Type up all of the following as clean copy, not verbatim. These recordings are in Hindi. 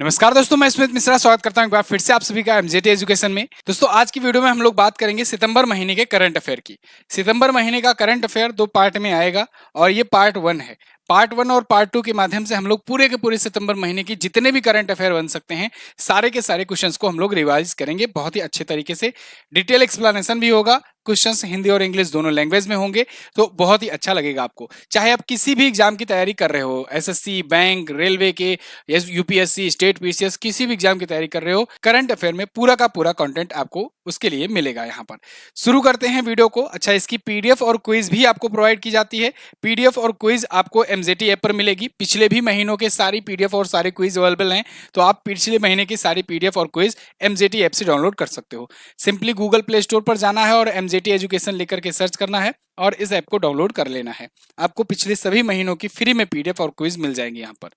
नमस्कार दोस्तों, मैं स्मित मिश्रा स्वागत करता हूं एक बार फिर से आप सभी का एमजेटी एजुकेशन में। दोस्तों, आज की वीडियो में हम लोग बात करेंगे सितंबर महीने के करंट अफेयर की। सितंबर महीने का करंट अफेयर दो पार्ट में आएगा और ये पार्ट 1 है। पार्ट 1 और पार्ट 2 के माध्यम से हम लोग पूरे के पूरे सितंबर महीने की जितने भी करंट अफेयर बन सकते हैं, सारे के सारे क्वेश्चंस को हम लोग रिवाइज करेंगे बहुत ही अच्छे तरीके से। डिटेल एक्सप्लेनेशन भी होगा, क्वेश्चंस हिंदी और इंग्लिश दोनों लैंग्वेज में होंगे, तो बहुत ही अच्छा लगेगा आपको। चाहे आप किसी भी एग्जाम की तैयारी कर रहे हो, एसएससी, बैंक, रेलवे के, यूपीएससी, स्टेट पीसीएस, किसी भी एग्जाम की तैयारी कर रहे हो, करंट अफेयर में पूरा का पूरा कंटेंट आपको उसके लिए मिलेगा यहाँ पर। शुरू करते हैं वीडियो को। अच्छा, इसकी पीडीएफ और क्विज भी आपको प्रोवाइड की जाती है। पीडीएफ और क्विज आपको एमजेटी ऐप पर मिलेगी। पिछले भी महीनों के सारी पीडीएफ और सारे क्विज अवेलेबल हैं, तो आप पिछले महीने की सारी पीडीएफ और क्विज एमजेटी ऐप से डाउनलोड कर सकते हो। सिंपली गूगल प्ले स्टोर पर जाना है और एमजेटी एजुकेशन लेकर के सर्च करना है और इस ऐप को डाउनलोड कर लेना है। आपको पिछले सभी महीनों की फ्री में पीडीएफ और क्विज मिल जाएंगे यहाँ पर।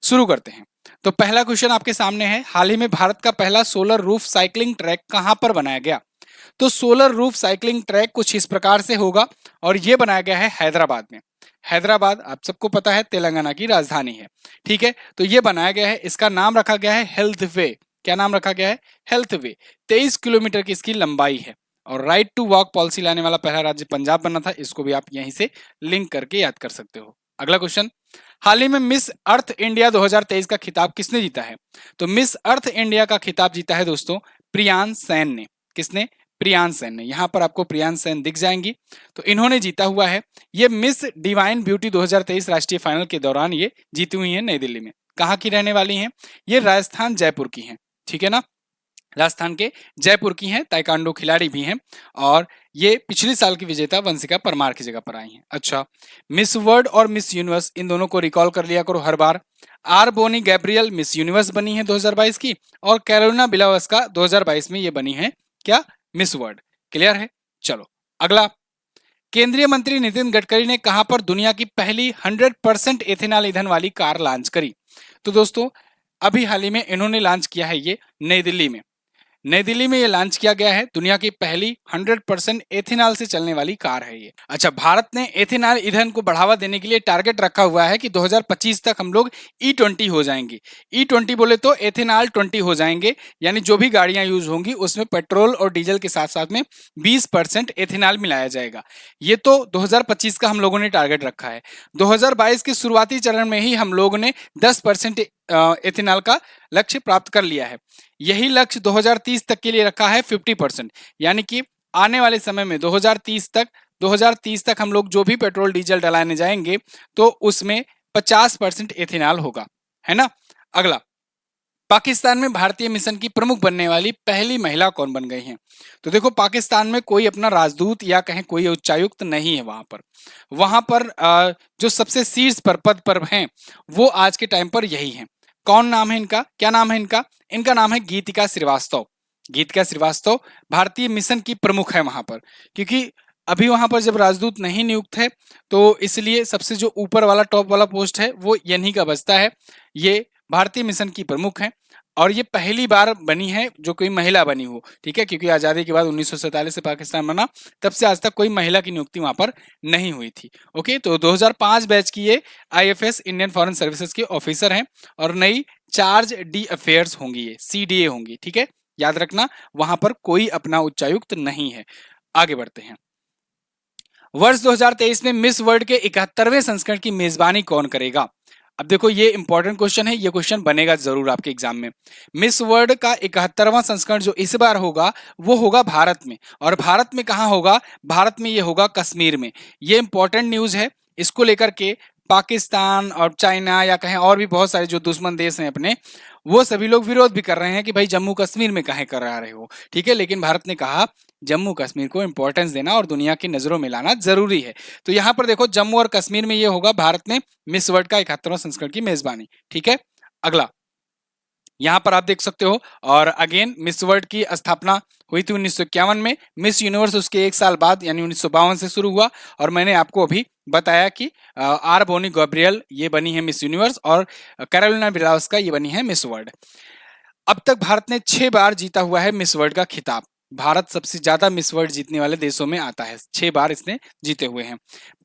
शुरू करते हैं। तो पहला क्वेश्चन आपके सामने है, हाल ही में भारत का पहला सोलर रूफ साइकिलिंग ट्रैक कहां पर बनाया गया? तो सोलर रूफ साइकिलिंग ट्रैक कुछ इस प्रकार से होगा और यह बनाया गया है हैदराबाद में। हैदराबाद आप सबको पता है तेलंगाना की राजधानी है। ठीक है, तो यह बनाया गया है, इसका नाम रखा गया है हेल्थ वे। क्या नाम रखा गया है? हेल्थ वे। 23 किलोमीटर की इसकी लंबाई है और राइट टू वॉक पॉलिसी लाने वाला पहला राज्य पंजाब बना था। इसको भी आप यहीं से लिंक करके याद कर सकते हो। अगला क्वेश्चन, हाल ही में मिस अर्थ इंडिया 2023 का खिताब किसने जीता है? तो मिस अर्थ इंडिया का खिताब जीता है दोस्तों प्रियांश सेन ने। किसने? प्रियांश सेन ने। यहां पर आपको प्रियांश सेन दिख जाएंगी, तो इन्होंने जीता हुआ है। ये मिस डिवाइन ब्यूटी 2023 राष्ट्रीय फाइनल के दौरान ये जीती हुई है नई दिल्ली में। कहाँ की रहने वाली हैं? ये राजस्थान जयपुर की हैं। ठीक है ना, राजस्थान के जयपुर की हैं, ताइक्वांडो खिलाड़ी भी हैं और ये पिछले साल की विजेता वंशिका परमार की जगह पर आई हैं। अच्छा, मिस वर्ल्ड और मिस यूनिवर्स इन दोनों को रिकॉल कर लिया करो हर बार। R'Bonney Gabriel Miss Universe बनी है 2022 की और कैरोलिना बिलावस्का 2022 में ये बनी है क्या? Miss world. क्लियर है? चलो अगला, केंद्रीय मंत्री नितिन गडकरी ने कहां पर दुनिया की पहली 100% एथेनॉल ईंधन वाली कार लॉन्च करी? तो दोस्तों, अभी हाल ही में इन्होंने लॉन्च किया है ये नई दिल्ली में। नई दिल्ली में ये लॉन्च किया गया है। दुनिया की पहली 100% एथेनॉल से चलने वाली कार है ये। अच्छा, भारत ने एथेनॉल ईंधन को बढ़ावा देने के लिए टारगेट रखा हुआ है कि 2025 तक हम लोग E20 हो जाएंगे। E20 बोले तो एथेनॉल 20 हो जाएंगे, यानी जो भी गाड़ियां यूज होंगी उसमें पेट्रोल और डीजल के साथ साथ में 20% एथेनॉल मिलाया जाएगा। ये तो 2025 का हम लोगों ने टारगेट रखा है। 2022 के शुरुआती चरण में ही हम लोगों ने 10% एथेनॉल का लक्ष्य प्राप्त कर लिया है। यही लक्ष्य 2030 तक के लिए रखा है 50%, यानी कि आने वाले समय में 2030 तक हम लोग जो भी पेट्रोल डीजल डलाने जाएंगे तो उसमें 50% एथेनॉल होगा, है ना। अगला, पाकिस्तान में भारतीय मिशन की प्रमुख बनने वाली पहली महिला कौन बन गई हैं? तो देखो, पाकिस्तान में कोई अपना राजदूत या कहें कोई उच्चायुक्त नहीं है वहां पर जो सबसे शीर्ष पर पद पर हैं वो आज के टाइम पर यही हैं। कौन नाम है इनका? क्या नाम है इनका? इनका नाम है गीतिका श्रीवास्तव। गीतिका श्रीवास्तव भारतीय मिशन की प्रमुख है वहां पर, क्योंकि अभी वहां पर जब राजदूत नहीं नियुक्त है तो इसलिए सबसे जो ऊपर वाला टॉप वाला पोस्ट है वो यहीं का बचता है। ये भारतीय मिशन की प्रमुख है और ये पहली बार बनी है जो कोई महिला बनी हो। ठीक है, क्योंकि आजादी के बाद 1947 से पाकिस्तान बना, तब से आज तक कोई महिला की नियुक्ति वहां पर नहीं हुई थी। ओके, तो 2005 बैच की ये आईएफएस इंडियन फॉरेन सर्विसेज के ऑफिसर हैं और नई चार्ज डी अफेयर्स होंगी, ये सीडीए होंगी। ठीक है, याद रखना, वहां पर कोई अपना उच्चायुक्त नहीं है। आगे बढ़ते हैं। वर्ष 2023 में मिस वर्ल्ड के 71वें संस्करण की मेजबानी कौन करेगा? अब देखो, ये इंपॉर्टेंट क्वेश्चन है, ये क्वेश्चन बनेगा जरूर आपके एग्जाम में। मिस वर्ल्ड का 71वां संस्करण जो इस बार होगा वो होगा भारत में, और भारत में कहाँ होगा? भारत में ये होगा कश्मीर में। ये इंपॉर्टेंट न्यूज है। इसको लेकर के पाकिस्तान और चाइना या कहें और भी बहुत सारे जो दुश्मन देश हैं अपने, वो सभी लोग विरोध भी कर रहे हैं कि भाई जम्मू कश्मीर में काहे कर रहे हो। ठीक है, लेकिन भारत ने कहा जम्मू कश्मीर को इंपॉर्टेंस देना और दुनिया की नजरों में लाना जरूरी है। तो यहां पर देखो, जम्मू और कश्मीर में ये होगा भारत में मिस वर्ल्ड का 71वां संस्करण की मेजबानी। ठीक है, अगला, यहां पर आप देख सकते हो, और अगेन मिस वर्ल्ड की स्थापना हुई थी 1951 में। मिस यूनिवर्स उसके एक साल बाद यानी 1952 से शुरू हुआ, और मैंने आपको अभी बताया कि आर बोनी गैब्रियल ये बनी है मिस यूनिवर्स और कैरोलिना बिलावस्का ये बनी है मिस वर्ल्ड। अब तक भारत ने 6 बार जीता हुआ है मिस वर्ल्ड का खिताब। भारत सबसे ज्यादा मिस वर्ल्ड जीतने वाले देशों में आता है, 6 बार इसने जीते हुए हैं।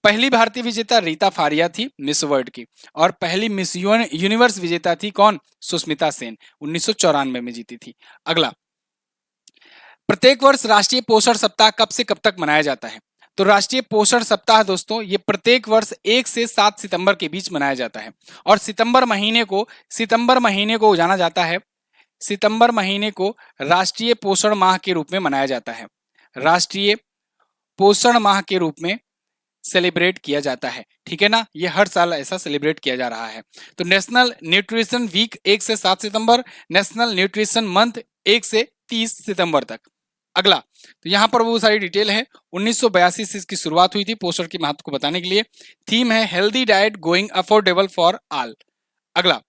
पहली भारतीय विजेता रीता फारिया थी मिस वर्ल्ड की, और पहली मिस यूनिवर्स विजेता थी कौन? सुष्मिता सेन, 1994 में जीती थी। अगला, प्रत्येक वर्ष राष्ट्रीय पोषण सप्ताह कब से कब तक मनाया जाता है? तो राष्ट्रीय पोषण सप्ताह दोस्तों ये प्रत्येक वर्ष 1 से 7 सितंबर के बीच मनाया जाता है, और सितंबर महीने को जाना जाता है, सितंबर महीने को राष्ट्रीय पोषण माह के रूप में मनाया जाता है, राष्ट्रीय पोषण माह के रूप में सेलिब्रेट किया जाता है। ठीक है ना, ये हर साल ऐसा सेलिब्रेट किया जा रहा है। तो नेशनल न्यूट्रिशन वीक 1 से 7 सितंबर, नेशनल न्यूट्रिशन मंथ 1 से 30 सितंबर तक। अगला, तो यहाँ पर वो सारी डिटेल है। 1982 से इसकी शुरुआत हुई थी पोषण के महत्व को बताने के लिए। थीम है healthy diet going affordable for all. अगला,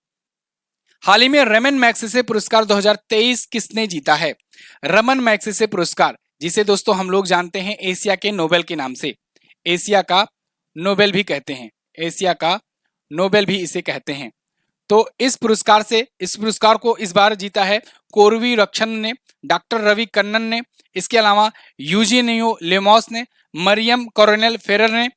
हाल ही में रमन मैग्सेसे पुरस्कार 2023 किसने जीता है? रमन मैग्सेसे पुरस्कार, जिसे दोस्तों हम लोग जानते हैं एशिया के नोबेल के नाम से, एशिया का नोबेल भी कहते हैं, एशिया का नोबेल भी इसे कहते हैं। तो इस पुरस्कार को इस बार जीता है कोरवी रक्षन ने, डॉक्टर रवि कन्नन ने, इसके अलावा यूजीनियो लेमोस ने, मरियम कोरोनेल फेरर ने,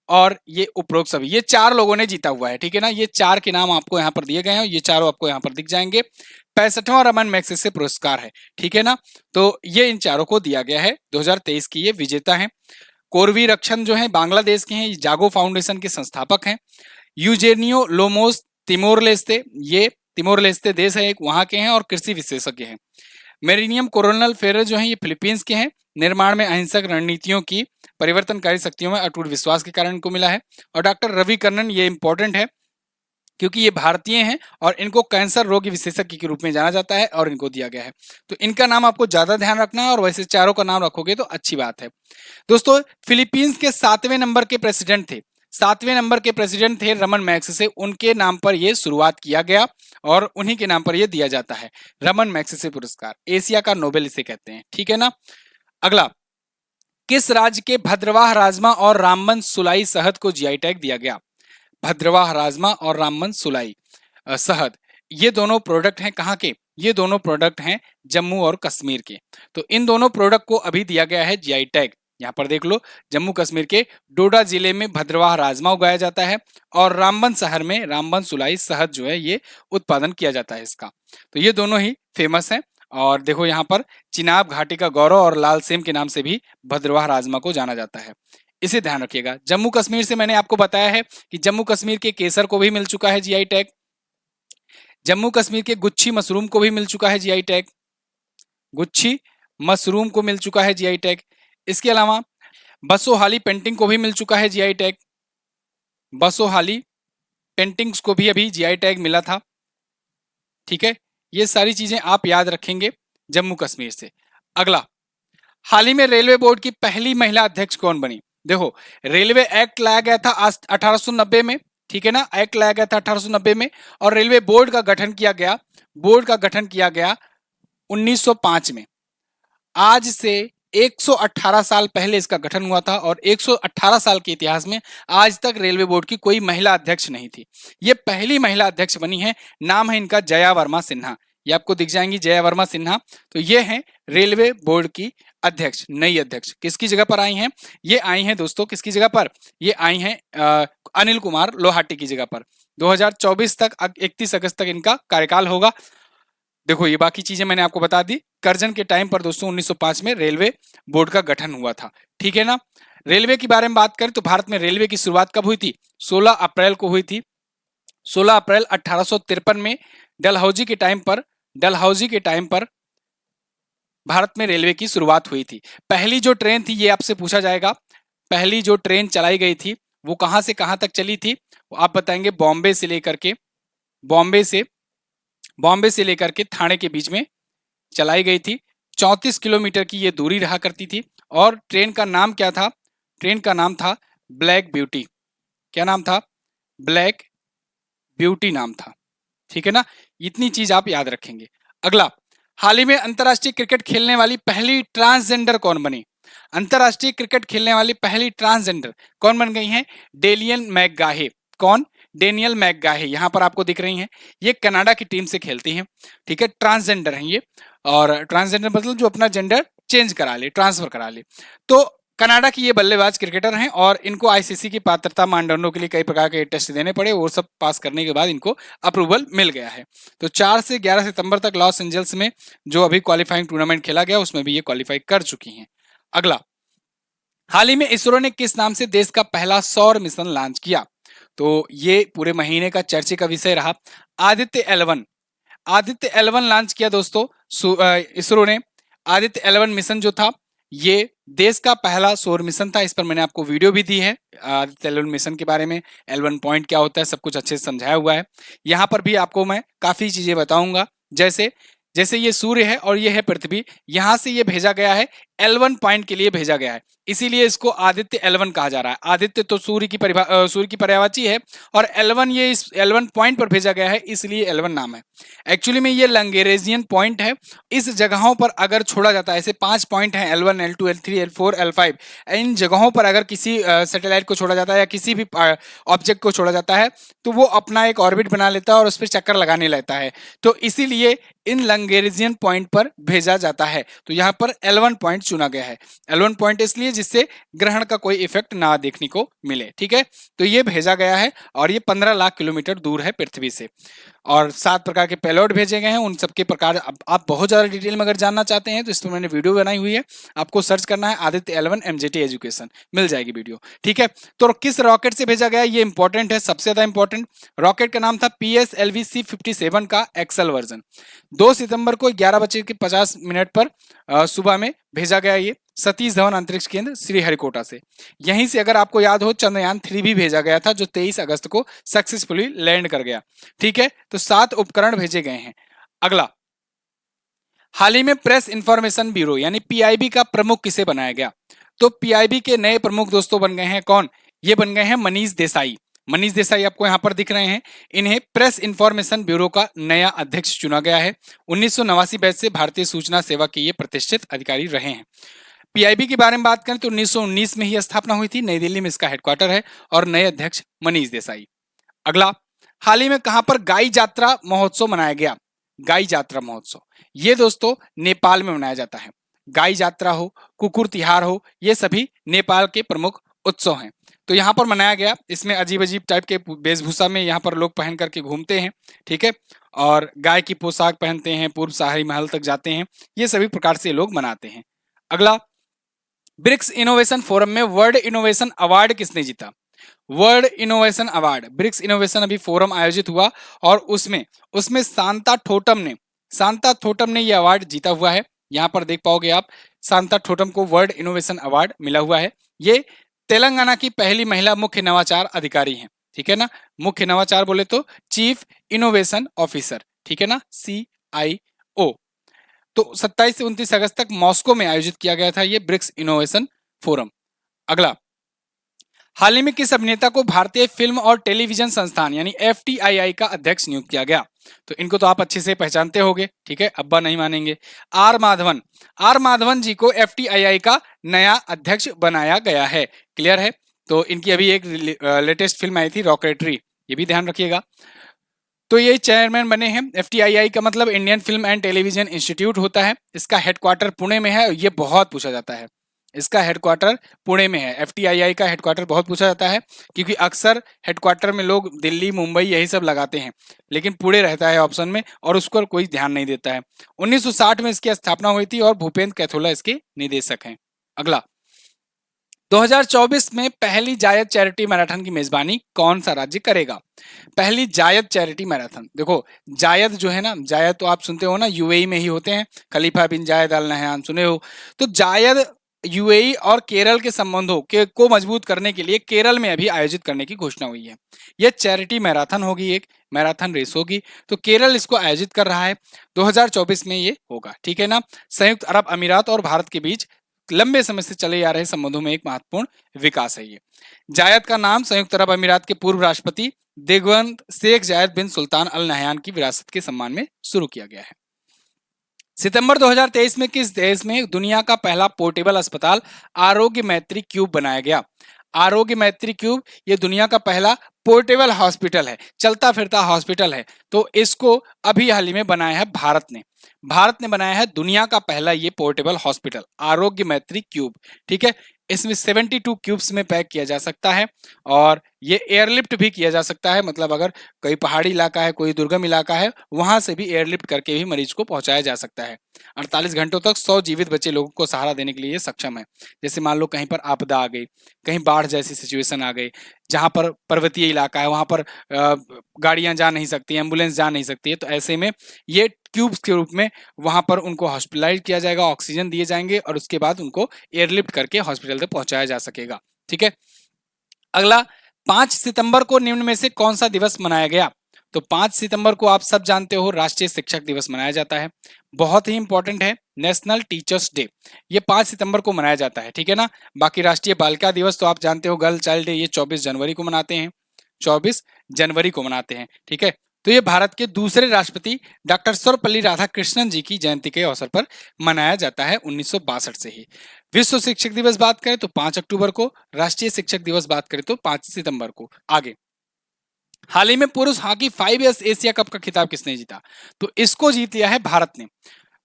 और ये उपरोक्त सभी, ये 4 लोगों ने जीता हुआ है। ठीक है ना, ये 4 के नाम आपको यहाँ पर दिए गए हैं, ये चारों आपको यहाँ पर दिख जाएंगे। 65वां रमन मैग्सेसे पुरस्कार है। ठीक है ना, तो ये इन चारों को दिया गया है, 2023 की ये विजेता है। कोरवी रक्षन जो है बांग्लादेश के हैं, जागो फाउंडेशन के संस्थापक हैं। यूजेनियो लोमोस तिमोर लेस्ते, ये तिमोर लेस्ते देश है एक, वहां के हैं और कृषि विशेषज्ञ हैं। मेरिनियम कोरोनल फेरर जो है ये फिलीपींस के हैं, निर्माण में अहिंसक रणनीतियों की परिवर्तनकारी शक्तियों में अटूट विश्वास के कारण इनको मिला है। और डॉक्टर रवि कन्नन, ये इंपॉर्टेंट है क्योंकि ये भारतीय हैं और इनको कैंसर रोग विशेषज्ञ के रूप में जाना जाता है और इनको दिया गया है। तो इनका नाम आपको ज्यादा ध्यान रखना है, और वैसे चारों का नाम रखोगे तो अच्छी बात है। दोस्तों, फिलीपींस के 7वें नंबर के प्रेसिडेंट थे, 7वें नंबर के प्रेसिडेंट थे रमन मैग्सेसे, उनके नाम पर यह शुरुआत किया गया और उन्हीं के नाम पर यह दिया जाता है रमन मैग्सेसे पुरस्कार, एशिया का नोबेल इसे कहते हैं। ठीक है ना। अगला, किस राज्य के भद्रवाह राजमा और रामबन सुलाई शहद को जीआई टैग दिया गया? भद्रवाह राजमा और रामबन सुलाई शहद, ये दोनों प्रोडक्ट हैं कहाँ के? ये दोनों प्रोडक्ट हैं जम्मू और कश्मीर के। तो इन दोनों प्रोडक्ट को अभी दिया गया है जीआई टैग। यहाँ पर देख लो, जम्मू कश्मीर के डोडा जिले में भद्रवाह राजमा उगाया जाता है और रामबन शहर में रामबन सुलाई शहद जो है ये उत्पादन किया जाता है इसका। तो ये दोनों ही फेमस हैं। और देखो यहाँ पर चिनाब घाटी का गौरव और लाल सेम के नाम से भी भद्रवाह राजमा को जाना जाता है, इसे ध्यान रखिएगा। जम्मू कश्मीर से मैंने आपको बताया है कि जम्मू कश्मीर के केसर को भी मिल चुका है जीआई टैग, जम्मू कश्मीर के गुच्छी मशरूम को भी मिल चुका है जीआई टैग, गुच्छी मशरूम को मिल चुका है जीआई टैग। इसके अलावा बसोहाली पेंटिंग को भी मिल चुका है जीआई टैग, बसोहाली पेंटिंग्स को भी अभी जीआई टैग मिला था। ठीक है, ये सारी चीजें आप याद रखेंगे जम्मू कश्मीर से। अगला, हाल ही में रेलवे बोर्ड की पहली महिला अध्यक्ष कौन बनी? देखो, रेलवे एक्ट लाया गया था 1890 में, ठीक है ना, एक्ट लाया गया था 1890 में, और रेलवे बोर्ड का गठन किया गया, बोर्ड का गठन किया गया 1905 में। आज से 118 साल पहले इसका गठन हुआ था, और 118 साल के इतिहास में आज तक रेलवे बोर्ड की कोई महिला अध्यक्ष नहीं थी। ये पहली महिला अध्यक्ष बनी है। नाम है इनका जया वर्मा सिन्हा, ये आपको दिख जाएंगी, जया वर्मा सिन्हा। तो ये हैं रेलवे बोर्ड की अध्यक्ष, नई अध्यक्ष। किसकी जगह पर आई हैं? ये आई हैं दोस्तों, किसकी जगह पर? ये आई हैं अनिल कुमार लोहाटी की जगह पर। 2024 तक, 31 अगस्त तक इनका कार्यकाल होगा। देखो, ये बाकी चीजें मैंने आपको बता दी। करजन के टाइम पर दोस्तों 1905 में रेलवे बोर्ड का गठन हुआ था। ठीक है ना। रेलवे के बारे में बात करें तो भारत में रेलवे की शुरुआत कब हुई थी? 16 अप्रैल को हुई थी। 16 अप्रैल 1853 में डलहौजी के टाइम पर भारत में रेलवे की शुरुआत हुई थी। पहली जो ट्रेन थी, ये आपसे पूछा जाएगा, पहली जो ट्रेन चलाई गई थी वो कहां से कहां तक चली थी? आप बताएंगे बॉम्बे से लेकर के थाने के बीच में चलाई गई थी। 34 किलोमीटर की ये दूरी रहा करती थी, और ट्रेन का नाम क्या था? ट्रेन का नाम था ब्लैक ब्यूटी। क्या नाम था? ब्लैक ब्यूटी नाम था। ठीक है ना, इतनी चीज आप याद रखेंगे। अगला, हाल ही में अंतरराष्ट्रीय क्रिकेट खेलने वाली पहली ट्रांसजेंडर कौन बनी? अंतरराष्ट्रीय क्रिकेट खेलने वाली पहली ट्रांसजेंडर कौन बन गई हैं? डेनियल मैकगाहे। कौन? डेनियल मैकगाहे, यहां पर आपको दिख रही हैं। ये कनाडा की टीम से खेलती हैं। ठीक है, ट्रांसजेंडर हैं ये, और ट्रांसजेंडर मतलब जो अपना जेंडर चेंज करा ले, ट्रांसफर करा ले। तो कनाडा की ये बल्लेबाज क्रिकेटर हैं और इनको आईसीसी की पात्रता मानदंडों के लिए कई प्रकार के टेस्ट देने पड़े, वो सब पास करने के बाद इनको अप्रूवल मिल गया है। तो 4 से 11 सितंबर तक लॉस एंजल्स में जो अभी क्वालिफाइंग टूर्नामेंट खेला गया उसमें भी ये क्वालिफाई कर चुकी हैं। अगला, हाल ही में इसरो ने किस नाम से देश का पहला सौर मिशन लॉन्च किया? तो ये पूरे महीने का चर्चे का विषय रहा। Aditya L1, Aditya L1 launch किया दोस्तों इसरो ने। आदित्य एल1 मिशन जो था ये देश का पहला सौर मिशन था। इस पर मैंने आपको वीडियो भी दी है आदित्य एल1 मिशन के बारे में, एल1 पॉइंट क्या होता है, सब कुछ अच्छे से समझाया हुआ है। यहाँ पर भी आपको मैं काफी चीजें बताऊंगा, जैसे जैसे ये सूर्य है और ये है पृथ्वी, यहां से ये भेजा गया है एल1 पॉइंट के लिए भेजा गया है, इसीलिए इसको आदित्य एल1 कहा जा रहा है। आदित्य तो सूर्य की पर्यायवाची है और एल1 ये इस एल1 पॉइंट पर भेजा गया है, इसलिए एल1 नाम है। एक्चुअली में ये लंगेरेजियन पॉइंट है। इस जगहों पर अगर छोड़ा जाता है, ऐसे 5 पॉइंट हैं एल1, एल2, एल3, एल4, एल5, इन जगहों पर अगर किसी सैटेलाइट को छोड़ा जाता है या किसी भी ऑब्जेक्ट को छोड़ा जाता है तो वो अपना एक ऑर्बिट बना लेता है और उस पर चक्कर लगाने लगता है, तो इसीलिए इन लंगेरिजियन पॉइंट पर भेजा जाता है। तो यहाँ पर एल1 पॉइंट चुना गया है। एल1 पॉइंट इसलिए जिससे ग्रहण का कोई इफेक्ट ना देखने को मिले, ठीक है। तो ये भेजा गया है और ये 15 लाख किलोमीटर दूर है पृथ्वी से, और 7 प्रकार के पेलोड भेजे गए हैं। उन सबके प्रकार आप बहुत ज्यादा डिटेल में अगर जानना चाहते हैं तो इस पर मैंने वीडियो बनाई हुई है, आपको सर्च करना है आदित्य एल1 एमजेटी एजुकेशन, मिल जाएगी वीडियो, ठीक है। तो किस रॉकेट से भेजा गया ये इंपॉर्टेंट है, सबसे ज्यादा इंपॉर्टेंट। रॉकेट का नाम था PSLV-C57 का एक्सल वर्जन। 2 सितंबर को 11:50 पर सुबह में भेजा गया ये सतीश धवन अंतरिक्ष केंद्र श्रीहरिकोटा से। यहीं से अगर आपको याद हो चंद्रयान 3 भी भेजा गया था जो 23 अगस्त को सक्सेसफुली लैंड कर गया, ठीक है। तो 7 उपकरण भेजे गए हैं। अगला, हाल ही में प्रेस इंफॉर्मेशन ब्यूरो यानी पीआईबी का प्रमुख किसे बनाया गया? तो पीआईबी के नए प्रमुख दोस्तों बन गए हैं कौन? ये बन गए हैं मनीष देसाई। मनीष देसाई आपको यहां पर दिख रहे हैं। इन्हें प्रेस इंफॉर्मेशन ब्यूरो का नया अध्यक्ष चुना गया है। 1989 बैच से भारतीय सूचना सेवा के ये प्रतिष्ठित अधिकारी रहे हैं। पीआईबी के बारे में बात करें तो 1919 में ही स्थापना हुई थी, नई दिल्ली में इसका हेडक्वार्टर है और नए अध्यक्ष मनीष देसाई। अगला, हाल ही में कहां पर गाई यात्रा महोत्सव मनाया गया? गाई यात्रा महोत्सव ये दोस्तों नेपाल में मनाया जाता है। गाई यात्रा हो, कुकुर तिहार हो, ये सभी नेपाल के प्रमुख उत्सव हैं। तो यहाँ पर मनाया गया। इसमें अजीब अजीब टाइप के वेशभूषा में यहाँ पर लोग पहन करके घूमते हैं, ठीक है, और गाय की पोशाक पहनते हैं, पूर्व शाही महल तक जाते हैं, ये सभी प्रकार से लोग मनाते हैं। अगला, ब्रिक्स इनोवेशन फोरम में वर्ल्ड इनोवेशन अवार्ड किसने जीता? World innovation award, BRICS innovation अभी फोरम आयोजित हुआ और उसमें उसमें सांता थोटम ने यह अवार्ड जीता हुआ है। यहां पर देख पाओगे आप, सांता थोटम को वर्ल्ड इनोवेशन अवार्ड मिला हुआ है। ये तेलंगाना की पहली महिला मुख्य नवाचार अधिकारी हैं, ठीक है ना। मुख्य नवाचार बोले तो चीफ इनोवेशन ऑफिसर, ठीक है ना, CIO। तो 27 से 29 अगस्त तक मॉस्को में आयोजित किया गया था ये ब्रिक्स इनोवेशन फोरम। अगला, हाल ही में किस अभिनेता को भारतीय फिल्म और टेलीविजन संस्थान यानी FTII का अध्यक्ष नियुक्त किया गया? तो इनको तो आप अच्छे से पहचानते होंगे, ठीक है, अब्बा नहीं मानेंगे। आर माधवन जी को FTII का नया अध्यक्ष बनाया गया है। क्लियर है। तो इनकी अभी एक लेटेस्ट फिल्म आई थी रॉकेटरी, ये भी ध्यान रखिएगा। तो ये चेयरमैन बने हैं। FTII का मतलब Indian film and television institute होता है। इसका हेडक्वार्टर पुणे में है, ये बहुत पूछा जाता है। इसका हेडक्वार्टर पुणे में है। FTII का हेडक्वार्टर बहुत पूछा जाता है क्योंकि अक्सर हेडक्वार्टर में लोग दिल्ली, मुंबई यही सब लगाते हैं, लेकिन पुणे रहता है ऑप्शन में और उसको कोई ध्यान नहीं देता है। 1960 में इसकी स्थापना हुई थी और भूपेंद्र कैथोला इसके निदेशक हैं। अगला, 2024 में पहली जायद चैरिटी मैराथन की मेजबानी कौन सा राज्य करेगा? पहली जायद चैरिटी मैराथन, देखो जायद जो है ना, जायद तो आप सुनते हो ना, UAE में ही होते हैं, खलीफा बिन जायद अल नहयान सुने हो। तो जायद UAE और केरल के संबंधों को मजबूत करने के लिए केरल में अभी आयोजित करने की घोषणा हुई है। यह चैरिटी मैराथन होगी, एक मैराथन रेस होगी, तो केरल इसको आयोजित कर रहा है। 2024 में ये होगा, ठीक है ना। संयुक्त अरब अमीरात और भारत के बीच लंबे समय से चले आ रहे संबंधों में एक महत्वपूर्ण विकास है ये। जायद का नाम संयुक्त अरब अमीरात के पूर्व राष्ट्रपति दिवंगत शेख जायद बिन सुल्तान अल नहयान की विरासत के सम्मान में शुरू किया गया है। सितंबर 2023 में किस देश में दुनिया का पहला पोर्टेबल अस्पताल आरोग्य मैत्री क्यूब बनाया गया? आरोग्य मैत्री क्यूब ये दुनिया का पहला पोर्टेबल हॉस्पिटल है, चलता फिरता हॉस्पिटल है। तो इसको अभी हाल ही में बनाया है भारत ने बनाया है दुनिया का पहला ये पोर्टेबल हॉस्पिटल, आरोग्य मैत्री क्यूब। ठीक है, इसमें 72 क्यूब्स में पैक किया जा सकता है और ये एयरलिफ्ट भी किया जा सकता है। मतलब अगर कोई पहाड़ी इलाका है, कोई दुर्गम इलाका है, वहां से भी एयरलिफ्ट करके भी मरीज को पहुंचाया जा सकता है। 48 घंटों तक 100 जीवित बचे लोगों को सहारा देने के लिए ये सक्षम है। जैसे मान लो कहीं पर आपदा आ गई, कहीं बाढ़ जैसी सिचुएशन आ गई, जहां पर पर्वतीय इलाका है, वहां पर गाड़ियां जा नहीं सकती, एम्बुलेंस जा नहीं सकती है, तो ऐसे में ये ट्यूब्स के रूप में वहां पर उनको हॉस्पिटलाइज किया जाएगा, ऑक्सीजन दिए जाएंगे और उसके बाद उनको एयरलिफ्ट करके हॉस्पिटल तक पहुंचाया जा सकेगा। ठीक है, अगला 5 सितंबर को निम्न में से कौन सा दिवस मनाया गया? तो 5 सितंबर को आप सब जानते हो राष्ट्रीय शिक्षक दिवस मनाया जाता है। बहुत ही इंपॉर्टेंट है, नेशनल टीचर्स डे, ये 5 सितंबर को मनाया जाता है। ठीक है ना, बाकी राष्ट्रीय बालिका दिवस तो आप जानते हो, गर्ल चाइल्ड डे, ये 24 जनवरी को मनाते हैं, 24 जनवरी को मनाते हैं। ठीक है, तो ये भारत के दूसरे राष्ट्रपति डॉक्टर सर्वपल्ली राधाकृष्णन जी की जयंती के अवसर पर मनाया जाता है 1962 से ही। विश्व शिक्षक दिवस बात करें तो 5 अक्टूबर को, राष्ट्रीय शिक्षक दिवस बात करें तो 5 सितंबर को। आगे, हाल ही में पुरुष हॉकी 5 एशिया कप का खिताब किसने जीता? तो इसको जीत लिया है भारत ने।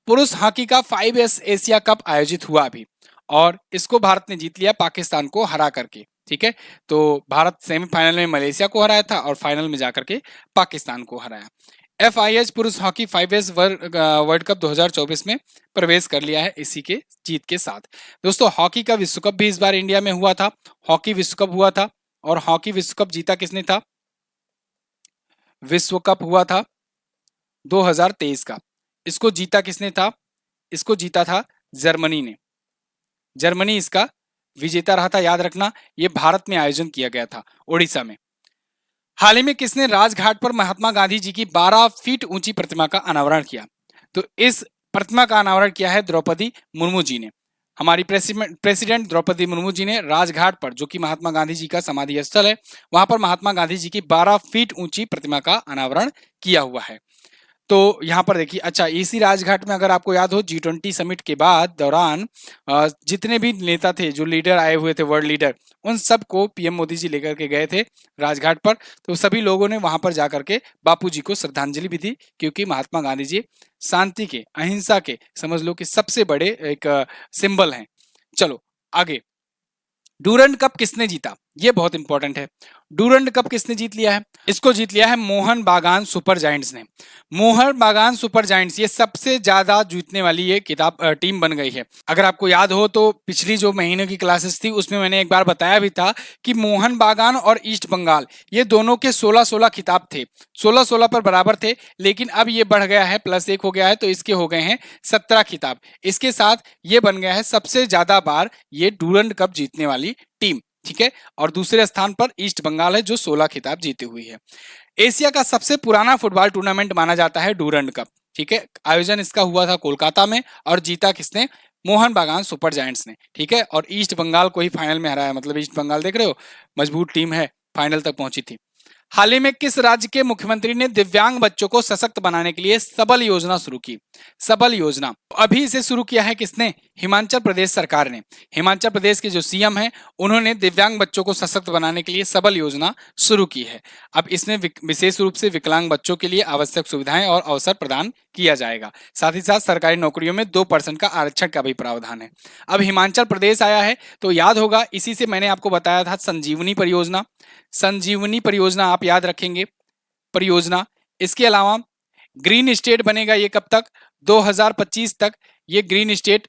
पुरुष हॉकी का 5 एशिया कप आयोजित हुआ अभी और इसको भारत ने जीत लिया पाकिस्तान को हरा करके। ठीक है, तो भारत सेमीफाइनल में मलेशिया को हराया था और फाइनल में जाकर के पाकिस्तान को हराया। FIH पुरुष हॉकी 5 वर्ल्ड कप 2024 में प्रवेश कर लिया है इसी के जीत के साथ। दोस्तों, हॉकी का विश्व कप भी इस बार इंडिया में हुआ था, हॉकी विश्व कप हुआ था और हॉकी विश्व कप जीता किसने था? विश्व कप हुआ था 2023 का, इसको जीता किसने था? इसको जीता था जर्मनी ने। जर्मनी इसका विजेता रहा था, याद रखना। ये भारत में आयोजन किया गया था, ओडिशा में। हाल ही में किसने राजघाट पर महात्मा गांधी जी की 12 फीट ऊंची प्रतिमा का अनावरण किया? तो इस प्रतिमा का अनावरण किया है द्रौपदी मुर्मू जी ने। हमारी प्रेसिडेंट द्रौपदी मुर्मू जी ने राजघाट पर, जो कि महात्मा गांधी जी का समाधि स्थल है, वहां पर महात्मा गांधी जी की 12 फीट ऊंची प्रतिमा का अनावरण किया हुआ है। तो यहाँ पर देखिए, अच्छा, इसी राजघाट में अगर आपको याद हो G20 समिट के बाद दौरान जितने भी नेता थे, जो लीडर आए हुए थे, वर्ल्ड लीडर, उन सबको PM मोदी जी लेकर के गए थे राजघाट पर। तो सभी लोगों ने वहां पर जाकर के बापू जी को श्रद्धांजलि भी दी, क्योंकि महात्मा गांधी जी शांति के, अहिंसा के, समझ लो कि सबसे बड़े एक सिंबल हैं। चलो आगे, डूरंड कप किसने जीता? ये बहुत इंपॉर्टेंट है। डूरंड कप किसने जीत लिया है? इसको जीत लिया है मोहन बागान सुपर जायंट्स ने। मोहन बागान सुपर जायंट्स ये सबसे ज्यादा जीतने वाली ये टीम बन गई है। अगर आपको याद हो तो पिछली जो महीने की क्लासेस थी उसमें मैंने एक बार बताया भी था कि मोहन बागान और ईस्ट बंगाल ये दोनों के 16-16 खिताब थे, 16-16 पर बराबर थे, लेकिन अब ये बढ़ गया है, +1 हो गया है, तो इसके हो गए हैं 17 खिताब। इसके साथ ये बन गया है सबसे ज्यादा बार ये डूरंड कप जीतने वाली टीम। ठीक है, और दूसरे स्थान पर ईस्ट बंगाल है जो 16 खिताब जीती हुई है। एशिया का सबसे पुराना फुटबॉल टूर्नामेंट माना जाता है डूरंड कप। ठीक है, आयोजन इसका हुआ था कोलकाता में और जीता किसने? मोहन बागान सुपर जायंट्स ने। ठीक है, और ईस्ट बंगाल को ही फाइनल में हराया। मतलब ईस्ट बंगाल देख रहे हो, मजबूत टीम है, फाइनल तक पहुंची थी। हाल ही में किस राज्य के मुख्यमंत्री ने दिव्यांग बच्चों को सशक्त बनाने के लिए सबल योजना शुरू की? सबल योजना अभी इसे शुरू किया है किसने? हिमाचल प्रदेश सरकार ने। हिमाचल प्रदेश के जो CM हैं उन्होंने दिव्यांग बच्चों को सशक्त बनाने के लिए सबल योजना शुरू की है। अब इसमें विशेष रूप से विकलांग बच्चों के लिए आवश्यक सुविधाएं और अवसर प्रदान किया जाएगा। साथ ही साथ सरकारी नौकरियों में 2% का आरक्षण का भी प्रावधान है। अब हिमाचल प्रदेश आया है तो याद होगा, इसी से मैंने आपको बताया था संजीवनी परियोजना। संजीवनी परियोजना आप याद रखेंगे, परियोजना। इसके अलावा ग्रीन स्टेट बनेगा, ये कब तक? 2025 तक ये ग्रीन स्टेट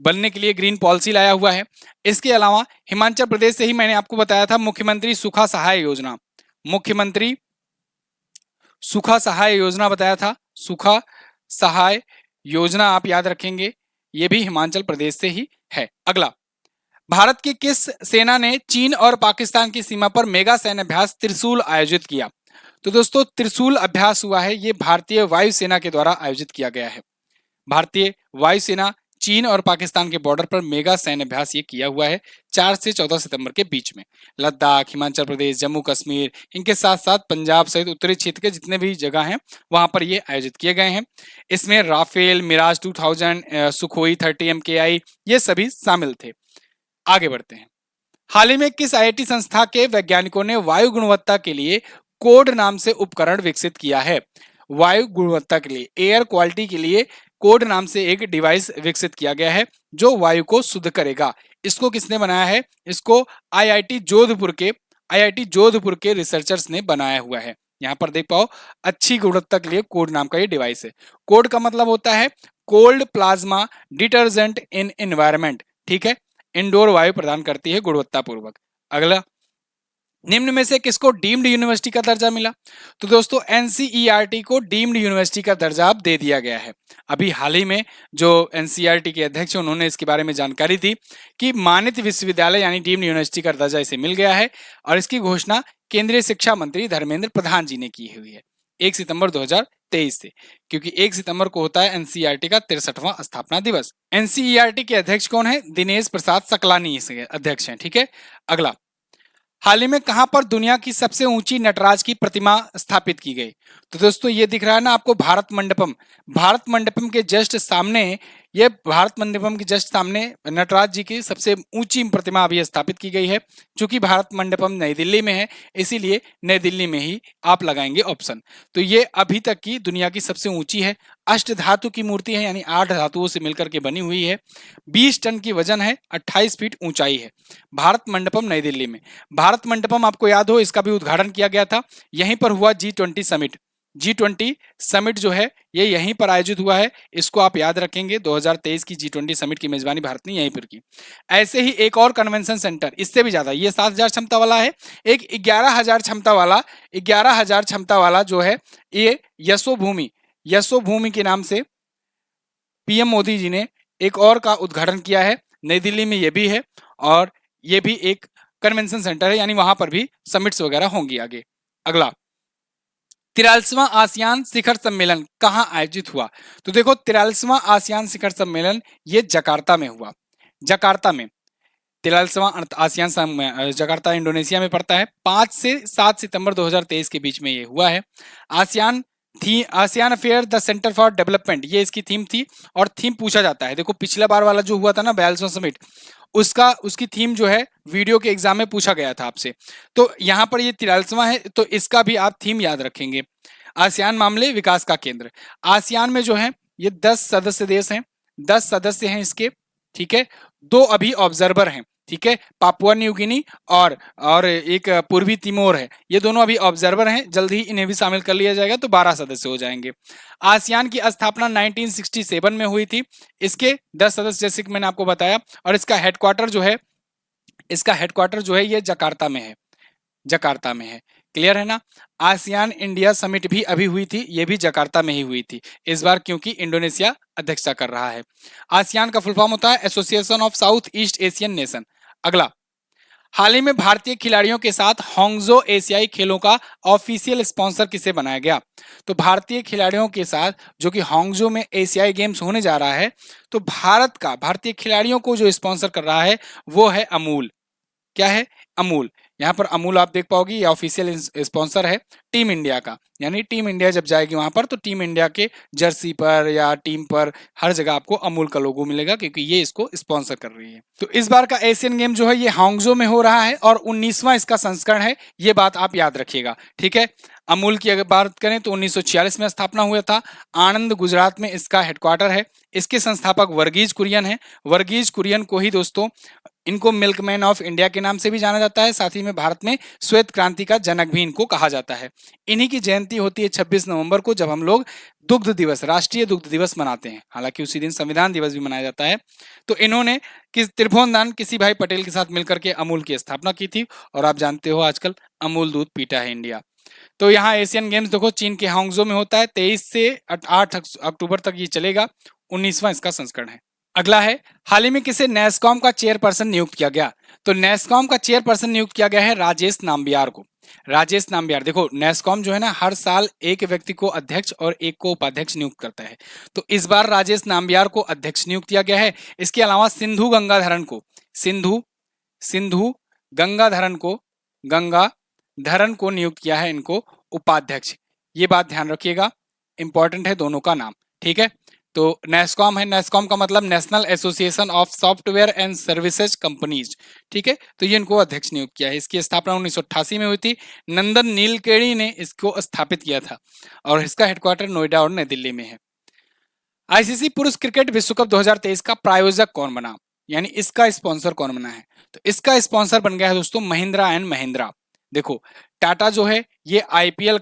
बनने के लिए ग्रीन पॉलिसी लाया हुआ है। इसके अलावा हिमाचल प्रदेश से ही मैंने आपको बताया था मुख्यमंत्री सुखा सहाय योजना, मुख्यमंत्री सुखा सहाय योजना बताया था। सुखा सहाय योजना आप याद रखेंगे, ये भी हिमाचल प्रदेश से ही है। अगला, भारत की किस सेना ने चीन और पाकिस्तान की सीमा पर मेगा सैन्य अभ्यास त्रिशूल आयोजित किया? तो दोस्तों, त्रिशूल अभ्यास हुआ है, ये भारतीय वायुसेना के द्वारा आयोजित किया गया है। भारतीय वायुसेना चीन और पाकिस्तान के बॉर्डर पर मेगा सैन्य अभ्यास ये किया हुआ है 4 से 14 सितंबर के बीच में। लद्दाख, हिमाचल प्रदेश, जम्मू कश्मीर, इनके साथ साथ पंजाब सहित उत्तरी क्षेत्र के जितने भी जगह हैं वहां पर ये आयोजित किए गए हैं। इसमें राफेल, मिराज 2000, सुखोई 30 MKI ये सभी शामिल थे। आगे बढ़ते हैं। हाल ही में किस आईआईटी संस्था के वैज्ञानिकों ने वायु गुणवत्ता के लिए कोड नाम से उपकरण विकसित किया है? वायु गुणवत्ता के लिए, एयर क्वालिटी के लिए कोड नाम से एक डिवाइस विकसित किया गया है जो वायु को शुद्ध करेगा। इसको किसने बनाया है? इसको आईआईटी जोधपुर के रिसर्चर्स ने बनाया हुआ है। यहाँ पर देख पाओ, अच्छी गुणवत्ता के लिए कोड नाम का ये डिवाइस है। कोड का मतलब होता है cold plasma detergent in environment, ठीक है, इंडोर वायु प्रदान करती है गुणवत्तापूर्वक। अगला, निम्न में से किसको डीम्ड यूनिवर्सिटी का दर्जा मिला? तो दोस्तों एनसीईआरटी को डीम्ड यूनिवर्सिटी का दर्जा अब दे दिया गया है। अभी हाल ही में जो एनसीईआरटी के अध्यक्ष हैं उन्होंने इसके बारे में जानकारी दी कि मानित विश्वविद्यालय यानी डीम्ड यूनिवर्सिटी का दर्जा इसे मिल गया है और इसकी घोषणा केंद्रीय शिक्षा मंत्री धर्मेंद्र प्रधान जी ने की हुई है 1 सितंबर 2023 से, क्योंकि 1 सितंबर को होता है एनसीईआरटी का 63वां स्थापना दिवस। एनसीईआरटी के अध्यक्ष कौन है? दिनेश प्रसाद सकलानी इसके अध्यक्ष हैं, ठीक है। अगला, हाल ही में कहां पर दुनिया की सबसे ऊंची नटराज की प्रतिमा स्थापित की गई? तो दोस्तों ये दिख रहा है ना आपको, भारत मंडपम के जस्ट सामने, ये भारत मंडपम के जस्ट सामने नटराज जी की सबसे ऊंची प्रतिमा अभी स्थापित की गई है। चूंकि भारत मंडपम नई दिल्ली में है इसीलिए नई दिल्ली में ही आप लगाएंगे ऑप्शन। तो ये अभी तक की दुनिया की सबसे ऊंची है, अष्ट धातु की मूर्ति है यानी 8 धातुओं से मिलकर के बनी हुई है, 20 टन की वजन है, 28 फीट ऊंचाई है। भारत मंडपम नई दिल्ली में। भारत मंडपम आपको याद हो इसका भी उद्घाटन किया गया था, यहीं पर हुआ G20 समिट। G20 समिट जो है ये यहीं पर आयोजित हुआ है, इसको आप याद रखेंगे। 2023 की G20 समिट की मेजबानी भारत ने यहीं पर की। ऐसे ही एक और कन्वेंशन सेंटर, इससे भी ज्यादा, ये 7,000 क्षमता वाला है, एक 11,000 क्षमता वाला जो है ये यशोभूमि के नाम से पीएम मोदी जी ने एक और का उद्घाटन किया है, नई दिल्ली में ये भी है और ये भी एक कन्वेंशन सेंटर है, यानी वहां पर भी समिट्स वगैरह होंगी आगे। अगला, 43वां आसियान शिखर सम्मेलन कहां आयोजित हुआ? तो देखो 43वां आसियान शिखर सम्मेलन ये जकार्ता में हुआ। जकार्ता में 43वां आसियान जकार्ता इंडोनेशिया में पड़ता है। 5 से 7 सितंबर 2023 के बीच में ये हुआ है। ASEAN affair the centre for development, ये इसकी थीम थी और थीम पूछा जाता है। देखो पिछला बार वाला जो हुआ था ना 42वां समिट, उसकी थीम जो है वीडियो के एग्जाम में पूछा गया था आपसे, तो यहाँ पर ये 43वां है तो इसका भी आप थीम याद रखेंगे। आसियान मामले विकास का केंद्र। आसियान में जो है ये 10 सदस्य देश हैं, 10 सदस्य हैं इसके, ठीक है। 2 अभी ऑब्जर्वर हैं, ठीक है, पापुआ न्यू गिनी और एक पूर्वी तिमोर है, ये दोनों अभी ऑब्जर्वर हैं, जल्द ही इन्हें भी शामिल कर लिया जाएगा तो 12 सदस्य हो जाएंगे। आसियान की स्थापना 1967 में हुई थी। इसके 10 सदस्य जैसे कि मैंने आपको बताया और इसका हेडक्वार्टर जो है ये जकार्ता में है, जकार्ता में है। क्लियर है ना? आसियान इंडिया समिट भी अभी हुई थी, ये भी जकार्ता में ही हुई थी इस बार, क्योंकि इंडोनेशिया अध्यक्षता कर रहा है। आसियान का फुल फॉर्म होता है association of south east Asian nation. अगला, हाल ही में भारतीय खिलाड़ियों के साथ हांगझो एशियाई खेलों का ऑफिशियल स्पॉन्सर किसे बनाया गया? तो भारतीय खिलाड़ियों के साथ जो कि हांगझो में एशियाई गेम्स होने जा रहा है, तो भारतीय खिलाड़ियों को जो स्पॉन्सर कर रहा है वो है अमूल। क्या है? अमूल। यहाँ पर अमूल आप देख पाओगे, ये ऑफिशियल स्पॉन्सर है टीम इंडिया का, यानी टीम इंडिया जब जाएगी वहां पर तो टीम इंडिया के जर्सी पर या टीम पर हर जगह आपको अमूल का लोगो मिलेगा, क्योंकि ये इसको स्पॉन्सर कर रही है। तो इस बार का एशियन गेम जो है ये हांगझो में हो रहा है और 19वां इसका संस्करण है, ये बात आप याद रखिएगा, ठीक है। अमूल की अगर बात करें तो 1946 में स्थापना हुआ था, आनंद गुजरात में इसका हेडक्वार्टर है। इसके संस्थापक वर्गीज कुरियन है। वर्गीज कुरियन को ही दोस्तों इनको मिल्कमैन ऑफ इंडिया के नाम से भी जाना जाता है, साथ ही में भारत में श्वेत क्रांति का जनक भी इनको कहा जाता है। इन्हीं की जयंती होती है 26 नवंबर को, जब हम लोग दुग्ध दिवस, राष्ट्रीय दुग्ध दिवस मनाते हैं। हालांकि उसी दिन संविधान दिवस भी मनाया जाता है। तो इन्होंने त्रिभुवनदान किसी भाई पटेल के साथ मिलकर के अमूल की स्थापना की थी और आप जानते हो आजकल अमूल दूध पीता है इंडिया। तो यहाँ एशियन गेम्स देखो चीन के हांगझो में होता है, 23 से 8 अक्टूबर तक ये चलेगा, 19वां इसका संस्करण है। अगला है, हाल ही में किसे नेस्कॉम का चेयरपर्सन नियुक्त किया गया? तो नेस्कॉम का चेयरपर्सन नियुक्त किया गया है राजेश नाम्बियार को। राजेश नाम्बियार, देखो नेस्कॉम जो है ना हर साल एक व्यक्ति को अध्यक्ष और एक को उपाध्यक्ष नियुक्त करता है, तो इस बार राजेश नाम्बियार को अध्यक्ष नियुक्त किया गया है। इसके अलावा सिंधु गंगाधरन को नियुक्त किया है इनको उपाध्यक्ष। ये बात ध्यान रखिएगा, इंपॉर्टेंट है दोनों का नाम, ठीक है। तो नेस्कॉम है, नेस्कॉम का मतलब national association of software and services companies, ठीक है। तो ये इनको अध्यक्ष नियुक्त किया है। इसकी स्थापना 1988 में हुई थी। नंदन नीलकेणी ने इसको स्थापित किया था और इसका हेडक्वार्टर नोएडा और नई दिल्ली में है। आईसीसी पुरुष क्रिकेट विश्व कप 2023 का प्रायोजक कौन बना, यानी इसका स्पॉन्सर कौन बना है? तो इसका स्पॉन्सर बन गया है दोस्तों महिंद्रा एंड महिंद्रा। देखो टाटा जो है ये आईपीएल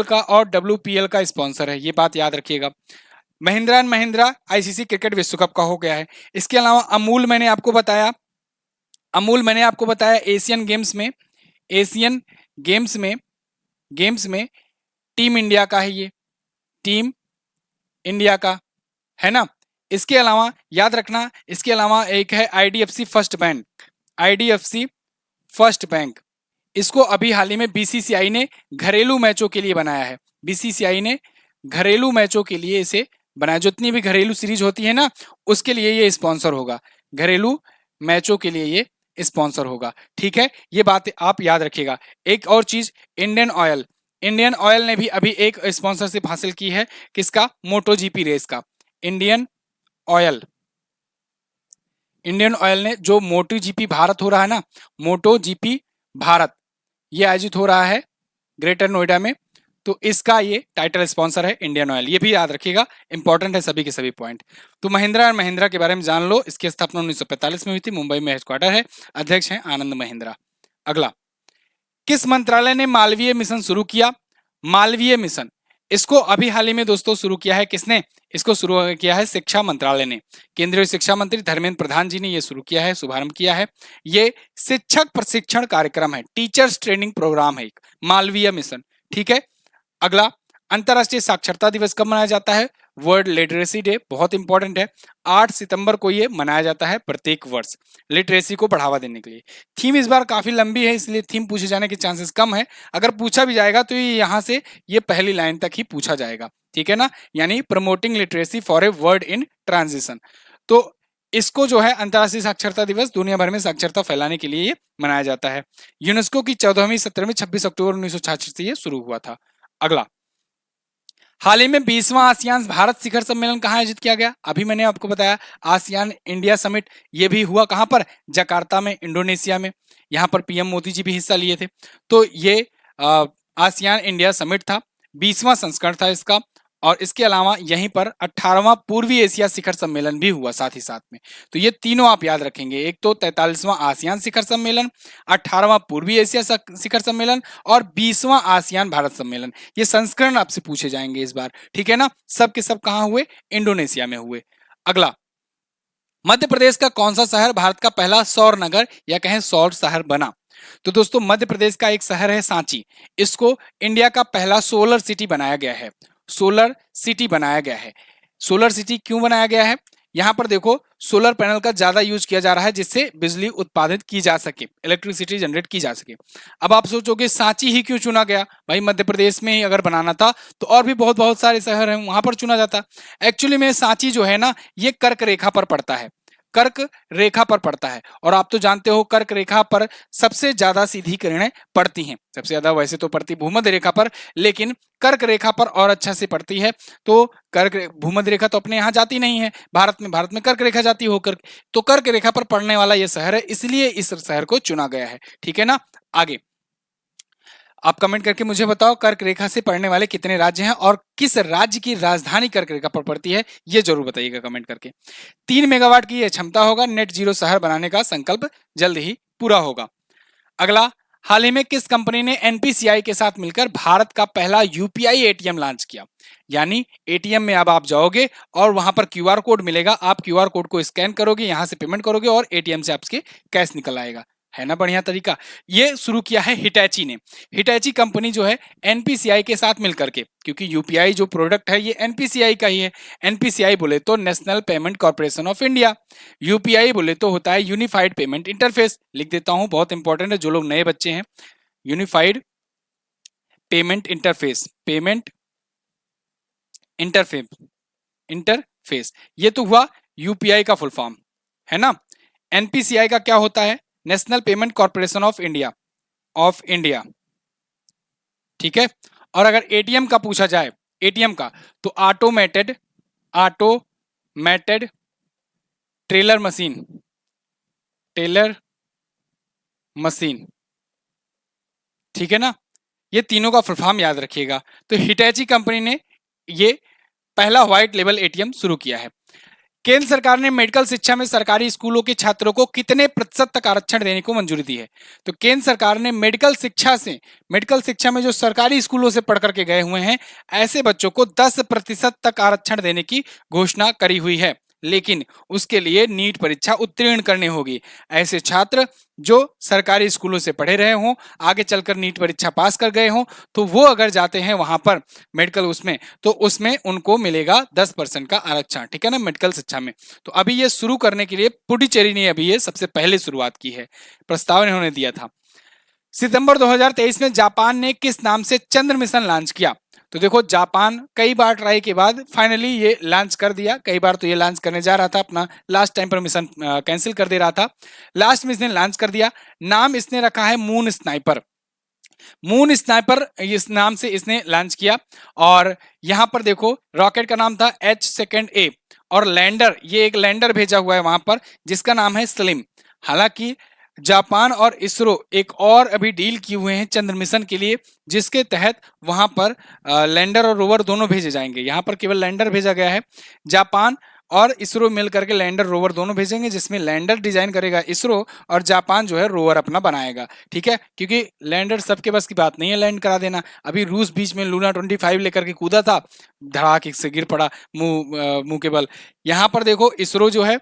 का और डब्ल्यूपीएल का स्पॉन्सर है, ये बात याद रखिएगा। Mahindra and Mahindra ICC cricket विश्व कप का हो गया है। इसके अलावा अमूल मैंने आपको बताया एशियन गेम्स में टीम इंडिया का है, ये टीम इंडिया का है ना। इसके अलावा याद रखना, इसके अलावा एक है आईडीएफसी फर्स्ट बैंक। इसको अभी हाल ही में बीसीसीआई ने घरेलू मैचों के लिए बनाया है। बीसीसीआई ने घरेलू मैचों के लिए इसे बनाया, जितनी भी घरेलू सीरीज होती है ना उसके लिए ये स्पॉन्सर होगा, घरेलू मैचों के लिए ये स्पॉन्सर होगा, ठीक है। ये बात आप याद रखिएगा। एक और चीज, इंडियन ऑयल ने भी अभी एक स्पॉन्सरशिप हासिल की है, किसका? मोटो जीपी रेस का। इंडियन ऑयल इंडियन ऑयल ने जो मोटो जीपी भारत हो रहा है ना, मोटो जीपी भारत ये आयोजित हो रहा है ग्रेटर नोएडा में, तो इसका ये टाइटल स्पॉन्सर है इंडियन ऑयल। ये भी याद रखिएगा, इंपॉर्टेंट है सभी के सभी पॉइंट। तो महिंद्रा और महिंद्रा के बारे में जान लो। इसकी स्थापना 1945 में हुई थी, मुंबई में हेडक्वार्टर है, अध्यक्ष हैं आनंद महिंद्रा। अगला, किस मंत्रालय ने मालवीय मिशन शुरू किया? मालवीय मिशन इसको अभी हाल ही में दोस्तों शुरू किया है, किसने? इसको शुरू किया है शिक्षा मंत्रालय ने। केंद्रीय शिक्षा मंत्री धर्मेंद्र प्रधान जी ने यह शुरू किया है, शुभारंभ किया है। ये शिक्षक प्रशिक्षण कार्यक्रम है, टीचर्स ट्रेनिंग प्रोग्राम है एक, मालवीय मिशन, ठीक है। अगला, अंतरराष्ट्रीय साक्षरता दिवस कब मनाया जाता है? वर्ल्ड लिटरेसी डे, बहुत इंपॉर्टेंट है। 8 सितंबर को ये मनाया जाता है प्रत्येक वर्ष, लिटरेसी को बढ़ावा देने के लिए। थीम इस बार काफी लंबी है, इसलिए थीम पूछे जाने के चांसेस कम है। अगर पूछा भी जाएगा तो ये यहाँ से ये पहली लाइन तक ही पूछा जाएगा, ठीक है ना, यानी promoting literacy for a world in transition. तो इसको जो है अंतरराष्ट्रीय साक्षरता दिवस दुनिया भर में साक्षरता फैलाने के लिए ये मनाया जाता है। यूनेस्को की 14वीं सत्र में 26 अक्टूबर 1966 से ये शुरू हुआ था। अगला, हाल ही में 20वां आसियान भारत शिखर सम्मेलन कहाँ आयोजित किया गया? अभी मैंने आपको बताया आसियान इंडिया समिट, ये भी हुआ कहाँ पर? जकार्ता में, इंडोनेशिया में। यहाँ पर पीएम मोदी जी भी हिस्सा लिए थे। तो ये आसियान इंडिया समिट था, 20वां संस्करण था इसका। और इसके अलावा यहीं पर 18वां पूर्वी एशिया शिखर सम्मेलन भी हुआ साथ ही साथ में। तो ये तीनों आप याद रखेंगे, एक तो 43वां आसियान शिखर सम्मेलन, 18वां पूर्वी एशिया शिखर सम्मेलन और 20वां आसियान भारत सम्मेलन। ये संस्करण आपसे पूछे जाएंगे इस बार, ठीक है ना। सब के सब कहाँ हुए? इंडोनेशिया में हुए। अगला, मध्य प्रदेश का कौन सा शहर भारत का पहला सौर नगर या कहें सौर शहर बना? तो दोस्तों मध्य प्रदेश का एक शहर है सांची, इसको इंडिया का पहला सोलर सिटी बनाया गया है। सोलर सिटी बनाया गया है। सोलर सिटी क्यों बनाया गया है? यहाँ पर देखो सोलर पैनल का ज्यादा यूज किया जा रहा है, जिससे बिजली उत्पादित की जा सके, इलेक्ट्रिसिटी जनरेट की जा सके। अब आप सोचोगे सांची ही क्यों चुना गया? भाई मध्य प्रदेश में ही अगर बनाना था तो और भी बहुत बहुत सारे शहर हैं, वहां पर चुना जाता। एक्चुअली में सांची जो है ना, ये कर्क रेखा पर पड़ता है, कर्क रेखा पर पड़ता है। और आप तो जानते हो कर्क रेखा पर सबसे ज्यादा सीधी किरणें पड़ती हैं, सबसे ज्यादा वैसे तो पड़ती भूमध्य रेखा पर, लेकिन कर्क रेखा पर और अच्छा से पड़ती है। तो भूमध्य रेखा तो अपने यहाँ जाती नहीं है भारत में कर्क रेखा जाती होकर, तो कर्क रेखा पर पड़ने वाला यह शहर है, इसलिए इस शहर को चुना गया है, ठीक है ना। आगे आप कमेंट करके मुझे बताओ कर्क रेखा से पड़ने वाले कितने राज्य हैं और किस राज्य की राजधानी कर्क रेखा पर पड़ती है, ये जरूर बताइएगा कमेंट करके। 3 मेगावाट की यह क्षमता होगा, नेट जीरो शहर बनाने का संकल्प जल्द ही पूरा होगा। अगला, हाल ही में किस कंपनी ने एनपीसीआई के साथ मिलकर भारत का पहला यूपीआई एटीएम लॉन्च किया? यानी एटीएम में अब आप जाओगे और वहां पर क्यूआर कोड मिलेगा, आप क्यूआर कोड को स्कैन करोगे, यहां से पेमेंट करोगे और एटीएम से आपके कैश निकल आएगा, है ना बढ़िया तरीका। ये शुरू किया है हिटैची ने। हिटैची कंपनी जो है एनपीसीआई के साथ मिलकर के, क्योंकि यूपीआई जो प्रोडक्ट है ये एनपीसीआई का ही है। एनपीसीआई बोले तो national payment corporation of India, UPI बोले तो होता है यूनिफाइड पेमेंट इंटरफेस। लिख देता हूं, बहुत इंपॉर्टेंट है, जो लोग नए बच्चे हैं, unified payment interface, payment interface interface, ये तो हुआ यूपीआई का फुल फॉर्म, है ना। एनपीसीआई का क्या होता है? National payment corporation of India, ठीक है। और अगर एटीएम का पूछा जाए, एटीएम का, तो automated automated trailer machine, teller machine, ठीक है ना। ये तीनों का फुल फॉर्म याद रखिएगा। तो हिटैची कंपनी ने ये पहला व्हाइट लेबल एटीएम शुरू किया है। केंद्र सरकार ने मेडिकल शिक्षा में सरकारी स्कूलों के छात्रों को कितने प्रतिशत तक आरक्षण देने को मंजूरी दी है? तो केंद्र सरकार ने मेडिकल शिक्षा में जो सरकारी स्कूलों से पढ़ करके गए हुए हैं ऐसे बच्चों को 10% तक आरक्षण देने की घोषणा करी हुई है, लेकिन उसके लिए नीट परीक्षा उत्तीर्ण करनी होगी। ऐसे छात्र जो सरकारी स्कूलों से पढ़े रहे हों, आगे चलकर नीट परीक्षा पास कर गए हों, तो वो अगर जाते हैं वहां पर मेडिकल उसमें, तो उसमें उनको मिलेगा 10% का आरक्षण, ठीक है ना, मेडिकल शिक्षा में। तो अभी ये शुरू करने के लिए पुडुचेरी ने अभी ये सबसे पहले शुरुआत की है, प्रस्ताव इन्होंने दिया था। सितंबर 2023 में जापान ने किस नाम से चंद्र मिशन लॉन्च किया? तो देखो, जापान कई बार ट्राई के बाद फाइनली ये लॉन्च कर दिया। कई बार तो ये लॉन्च करने जा रहा था, अपना लास्ट टाइम पर मिशन कैंसिल कर दे रहा था, लास्ट में इसने लॉन्च कर दिया। नाम इसने रखा है मून स्नाइपर। मून स्नाइपर इस नाम से इसने लॉन्च किया। और यहां पर देखो, रॉकेट का नाम था H2A और लैंडर, ये एक लैंडर भेजा हुआ है वहां पर जिसका नाम है स्लिम। हालांकि जापान और इसरो एक और अभी डील किए हुए हैं चंद्र मिशन के लिए, जिसके तहत वहां पर लैंडर और रोवर दोनों भेजे जाएंगे। यहां पर केवल लैंडर भेजा गया है। जापान और इसरो मिलकर के लैंडर रोवर दोनों भेजेंगे, जिसमें लैंडर डिजाइन करेगा इसरो और जापान जो है रोवर अपना बनाएगा, ठीक है। क्योंकि लैंडर सबके बस की बात नहीं है लैंड करा देना। अभी रूस बीच में लूना 25 लेकर के कूदा था, धड़ाक से गिर पड़ा मुंह के बल। यहां पर देखो, इसरो जो है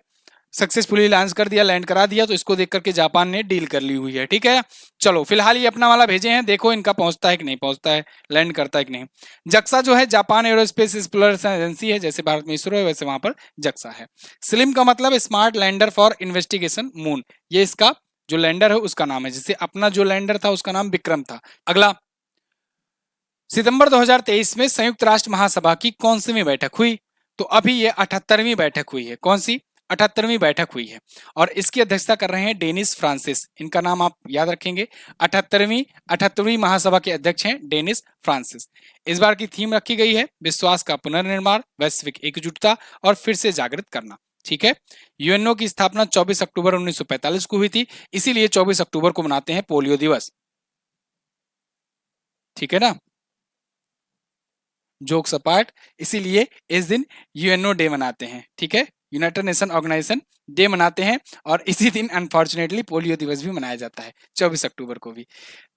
सक्सेसफुली लॉन्च कर दिया, लैंड करा दिया, तो इसको देख करके जापान ने डील कर ली हुई है, ठीक है। चलो, फिलहाल ये अपना वाला भेजे हैं, देखो इनका पहुंचता है कि नहीं पहुंचता है, लैंड करता है कि नहीं। जक्सा जो है जापान एरोस्पेस एक्सप्लोरेशन एजेंसी है, जैसे भारत में इसरो है वैसे वहां पर जक्सा है। स्लिम का मतलब smart lander for investigation moon, ये इसका जो लैंडर है उसका नाम है। जैसे अपना जो लैंडर था उसका नाम विक्रम था। अगला, सितंबर 2023 में संयुक्त राष्ट्र महासभा की कौन सी बैठक हुई? तो अभी ये 78वीं बैठक हुई है। कौन सी? 78वीं बैठक हुई है और इसकी अध्यक्षता कर रहे हैं डेनिस फ्रांसिस। इनका नाम आप याद रखेंगे। 78वीं महासभा के अध्यक्ष हैं डेनिस फ्रांसिस। इस बार की थीम रखी गई है विश्वास का पुनर्निर्माण, वैश्विक एकजुटता और फिर से जागृत करना, ठीक है। यूएनओ की स्थापना 24 अक्टूबर 1945 को हुई थी, इसीलिए 24 अक्टूबर को मनाते हैं पोलियो दिवस, ठीक है ना। जोक्स अपार्ट, इसीलिए इस दिन यूएनओ डे मनाते हैं, ठीक है, यूनाइटेड नेशन ऑर्गेनाइजेशन डे मनाते हैं। और इसी दिन अनफॉर्चुनेटली पोलियो दिवस भी मनाया जाता है 24 अक्टूबर को भी।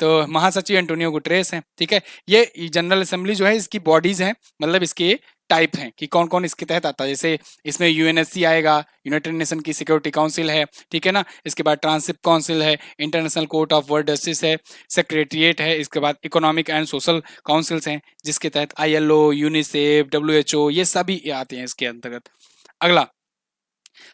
तो महासचिव एंटोनियो गुटरेस हैं, ठीक है। ये जनरल असेंबली जो है इसकी बॉडीज हैं, मतलब इसके टाइप हैं कि कौन कौन इसके तहत आता है। जैसे इसमें यूएनएससी आएगा, यूनाइटेड नेशन की सिक्योरिटी काउंसिल है, ठीक है ना। इसके बाद ट्रांसिप काउंसिल है, international court of world justice है, सेक्रेटरिएट है, इसके बाद इकोनॉमिक एंड सोशल काउंसिल्स हैं जिसके तहत आईएलओ, यूनिसेफ, डब्ल्यूएचओ ये सभी आते हैं इसके अंतर्गत। अगला,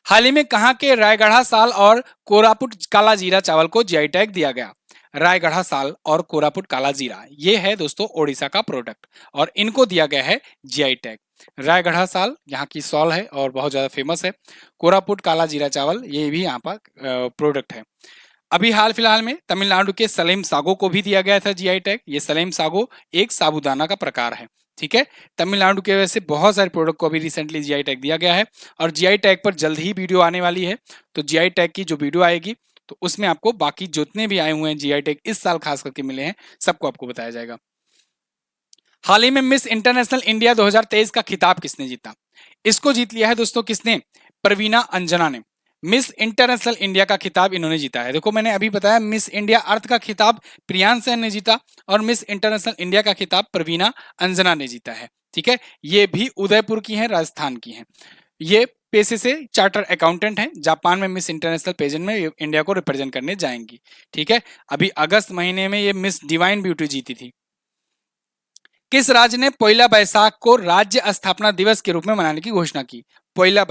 हाल ही में कहां के रायगढ़ा साल और कोरापुट काला जीरा चावल को जीआई टैग दिया गया? रायगढ़ा साल और कोरापुट काला जीरा, ये है दोस्तों ओडिशा का प्रोडक्ट और इनको दिया गया है जीआई टैग। रायगढ़ा साल यहाँ की सॉल है और बहुत ज्यादा फेमस है। कोरापुट काला जीरा चावल ये भी यहाँ पर प्रोडक्ट है। अभी हाल फिलहाल में तमिलनाडु के सलेम सागो को भी दिया गया था जीआई टैग। ये सलेम सागो एक साबूदाना का प्रकार है, ठीक है। तमिलनाडु के वैसे बहुत सारे प्रोडक्ट को अभी रिसेंटली जीआई टैग दिया गया है और जीआई टैग पर जल्द ही वीडियो आने वाली है। तो जीआई टैग की जो वीडियो आएगी तो उसमें आपको बाकी जितने भी आए हुए हैं जीआई टैग इस साल खास करके मिले हैं सबको आपको बताया जाएगा। हाल ही में मिस इंटरनेशनल इंडिया 2023 का खिताब किसने जीता? इसको जीत लिया है दोस्तों किसने? प्रवीणा अंजना ने। मिस इंटरनेशनल इंडिया का खिताब इन्होंने जीता है। देखो, मैंने अभी बताया मिस इंडिया अर्थ का खिताब प्रियांश सेन ने जीता और मिस इंटरनेशनल इंडिया का खिताब प्रवीणा अंजना ने जीता है, ठीक है। ये भी उदयपुर की हैं, राजस्थान की हैं। ये पेशे से चार्टर अकाउंटेंट हैं। जापान में मिस इंटरनेशनल पेजेंट में इंडिया को रिप्रेजेंट करने जाएंगी, ठीक है। अभी अगस्त महीने में ये मिस डिवाइन ब्यूटी जीती थी। किस राज्य ने पयला बैसाख को राज्य स्थापना दिवस के रूप में मनाने की घोषणा की? पयला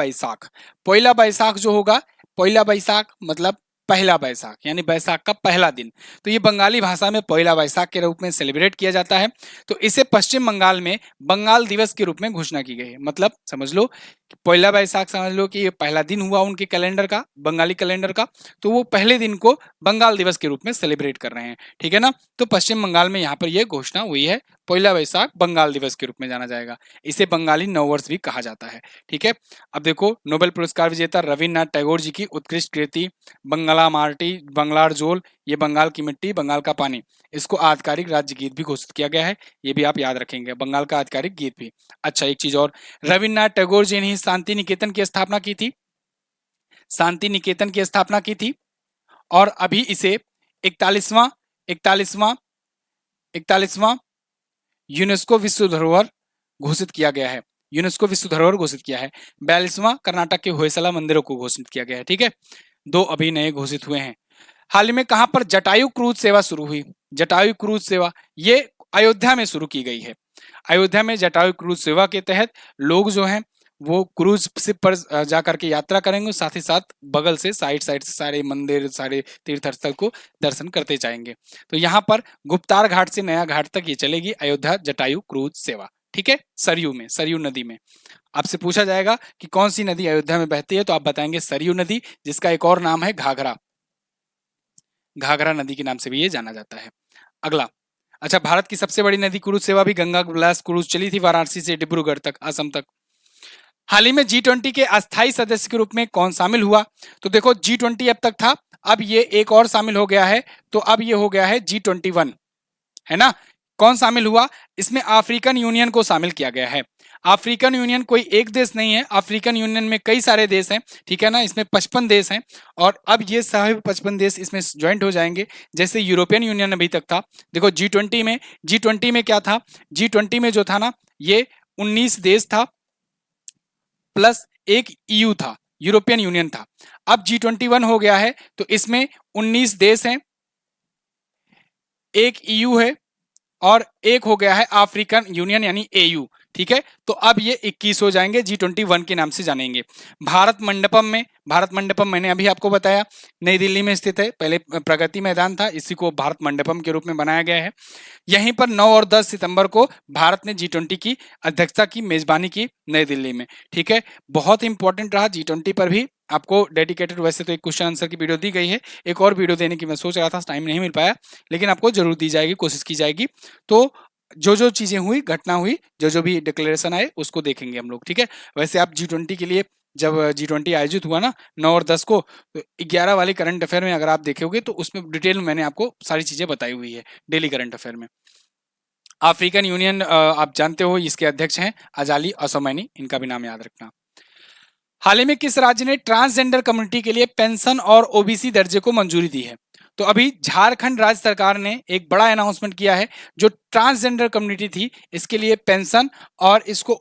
बैसाख जो होगा, पयला बैसाख मतलब पहला बैसाख, यानी बैसाख का पहला दिन। तो ये बंगाली भाषा में पहला बैसाख के रूप में सेलिब्रेट किया जाता है। तो इसे पश्चिम बंगाल में बंगाल दिवस के रूप में घोषणा की गई है। मतलब समझ लो पहला बैसाख, समझ लो कि ये पहला दिन हुआ उनके कैलेंडर का, बंगाली कैलेंडर का, तो वो पहले दिन को बंगाल दिवस के रूप में सेलिब्रेट कर रहे हैं। ठीक है ना। तो पश्चिम बंगाल में यहाँ पर यह घोषणा हुई है, पहला बैसाख बंगाल दिवस के रूप में जाना जाएगा। इसे बंगाली नववर्ष भी कहा जाता है। ठीक है। अब देखो, नोबेल पुरस्कार विजेता रविन्द्रनाथ टैगोर जी की उत्कृष्ट कृति बंगला माटी बंगलार जोल, ये बंगाल की मिट्टी बंगाल का पानी, इसको आधिकारिक राज्य गीत भी घोषित किया गया है। ये भी आप याद रखेंगे, बंगाल का आधिकारिक गीत भी। अच्छा, एक चीज और, रविन्द्रनाथ टैगोर जी ने ही शांति निकेतन की स्थापना की थी, शांति निकेतन की स्थापना की थी। और अभी इसे 41वां 41वां 41वां यूनेस्को विश्व धरोहर घोषित किया गया है। यूनेस्को विश्व धरोहर घोषित किया है। 42वां कर्नाटक के होयसला मंदिरों को घोषित किया गया है। ठीक है, 2 अभी नए घोषित हुए हैं। हाल ही में कहां पर जटायु क्रूज सेवा शुरू हुई? जटायु क्रूज सेवा ये अयोध्या में शुरू की गई है। अयोध्या में जटायु क्रूज सेवा के तहत लोग जो हैं वो क्रूज शिप पर जाकर के यात्रा करेंगे, साथ ही साथ बगल से साइड साइड से सारे मंदिर, सारे तीर्थ स्थल को दर्शन करते जाएंगे। तो यहाँ पर गुप्तार घाट से नया घाट तक ये चलेगी अयोध्या जटायु क्रूज सेवा। ठीक है, सरयू में, सरयू नदी में। आपसे पूछा जाएगा कि कौन सी नदी अयोध्या में बहती है, तो आप बताएंगे सरयू नदी, जिसका एक और नाम है घाघरा, घाघरा नदी के नाम से भी ये जाना जाता है। अगला, अच्छा, भारत की सबसे बड़ी नदी क्रूज सेवा भी गंगा विलास क्रूज चली थी वाराणसी से डिब्रूगढ़ तक, असम तक। हाल ही में G20 के अस्थायी सदस्य के रूप में कौन शामिल हुआ? तो देखो, G20 अब तक था, अब ये एक और शामिल हो गया है, तो अब ये हो गया है G21, है ना। कौन शामिल हुआ? इसमें अफ्रीकन यूनियन को शामिल किया गया है। अफ्रीकन यूनियन कोई एक देश नहीं है, अफ्रीकन यूनियन में कई सारे देश हैं। ठीक है ना, इसमें 55 देश हैं, और अब ये सारे 55 देश इसमें ज्वाइंट हो जाएंगे, जैसे यूरोपियन यूनियन अभी तक था। देखो, G20 में क्या था? G20 में जो था ना, ये 19 देश था प्लस एक EU था, यूरोपियन यूनियन था। अब G21 हो गया है, तो इसमें 19 देश हैं, एक EU है, और एक हो गया है अफ्रीकन यूनियन यानी AU। ठीक है, तो अब ये 21 हो जाएंगे, G21 के नाम से जानेंगे। भारत मंडपम मैंने अभी आपको बताया, नई दिल्ली में स्थित है, पहले प्रगति मैदान था, इसी को भारत मंडपम के रूप में बनाया गया है। यहीं पर 9 और 10 सितंबर को भारत ने G20 की अध्यक्षता की, मेजबानी की नई दिल्ली में। ठीक है, बहुत इंपॉर्टेंट रहा G20 पर भी आपको डेडिकेटेड, वैसे तो एक क्वेश्चन आंसर की वीडियो दी गई है, एक और वीडियो देने की मैं सोच रहा था, टाइम नहीं मिल पाया, लेकिन आपको जरूर दी जाएगी, कोशिश की जाएगी। तो जो जो चीजें हुई, घटना हुई, जो जो भी डिक्लेरेशन आए, उसको देखेंगे हम लोग। ठीक है, वैसे आप G20 के लिए, जब G20 आयोजित हुआ ना 9 और 10 को, 11 वाली करंट अफेयर में अगर आप देखोगे तो उसमें डिटेल में मैंने आपको सारी चीजें बताई हुई है डेली करंट अफेयर में। अफ्रीकन यूनियन आप जानते हो, इसके अध्यक्ष हैं अजाली असौमैनी, इनका भी नाम याद रखना। हाल ही में किस राज्य ने ट्रांसजेंडर कम्युनिटी के लिए पेंशन और OBC दर्जे को मंजूरी दी है? तो अभी झारखंड राज्य सरकार ने एक बड़ा अनाउंसमेंट किया है, जो ट्रांसजेंडर कम्युनिटी थी इसके लिए पेंशन और इसको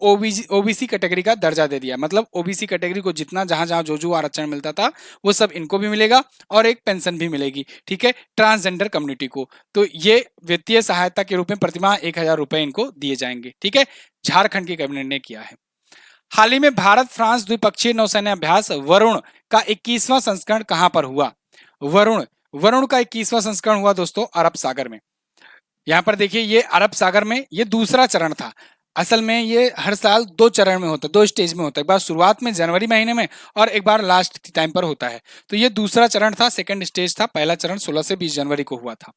OBC कैटेगरी का दर्जा दे दिया। मतलब OBC कैटेगरी को जितना जहां जहां जो जो आरक्षण मिलता था वो सब इनको भी मिलेगा, और एक पेंशन भी मिलेगी। ठीक है, ट्रांसजेंडर कम्युनिटी को, तो ये वित्तीय सहायता के रूप में प्रतिमाह 1000 रुपए इनको दिए जाएंगे। ठीक है, झारखंड की कैबिनेट ने किया है। हाल ही में भारत फ्रांस द्विपक्षीय नौसैन्य अभ्यास वरुण का 21वां संस्करण कहां पर हुआ? वरुण का 21वां संस्करण हुआ दोस्तों अरब सागर में। यहां पर देखिए, ये अरब सागर में ये दूसरा चरण था। असल में ये हर साल 2 चरण में होता है, 2 स्टेज में होता है, एक बार शुरुआत में जनवरी महीने में, और एक बार लास्ट टाइम पर होता है। तो ये दूसरा चरण था, सेकंड स्टेज था। पहला चरण 16 से 20 जनवरी को हुआ था।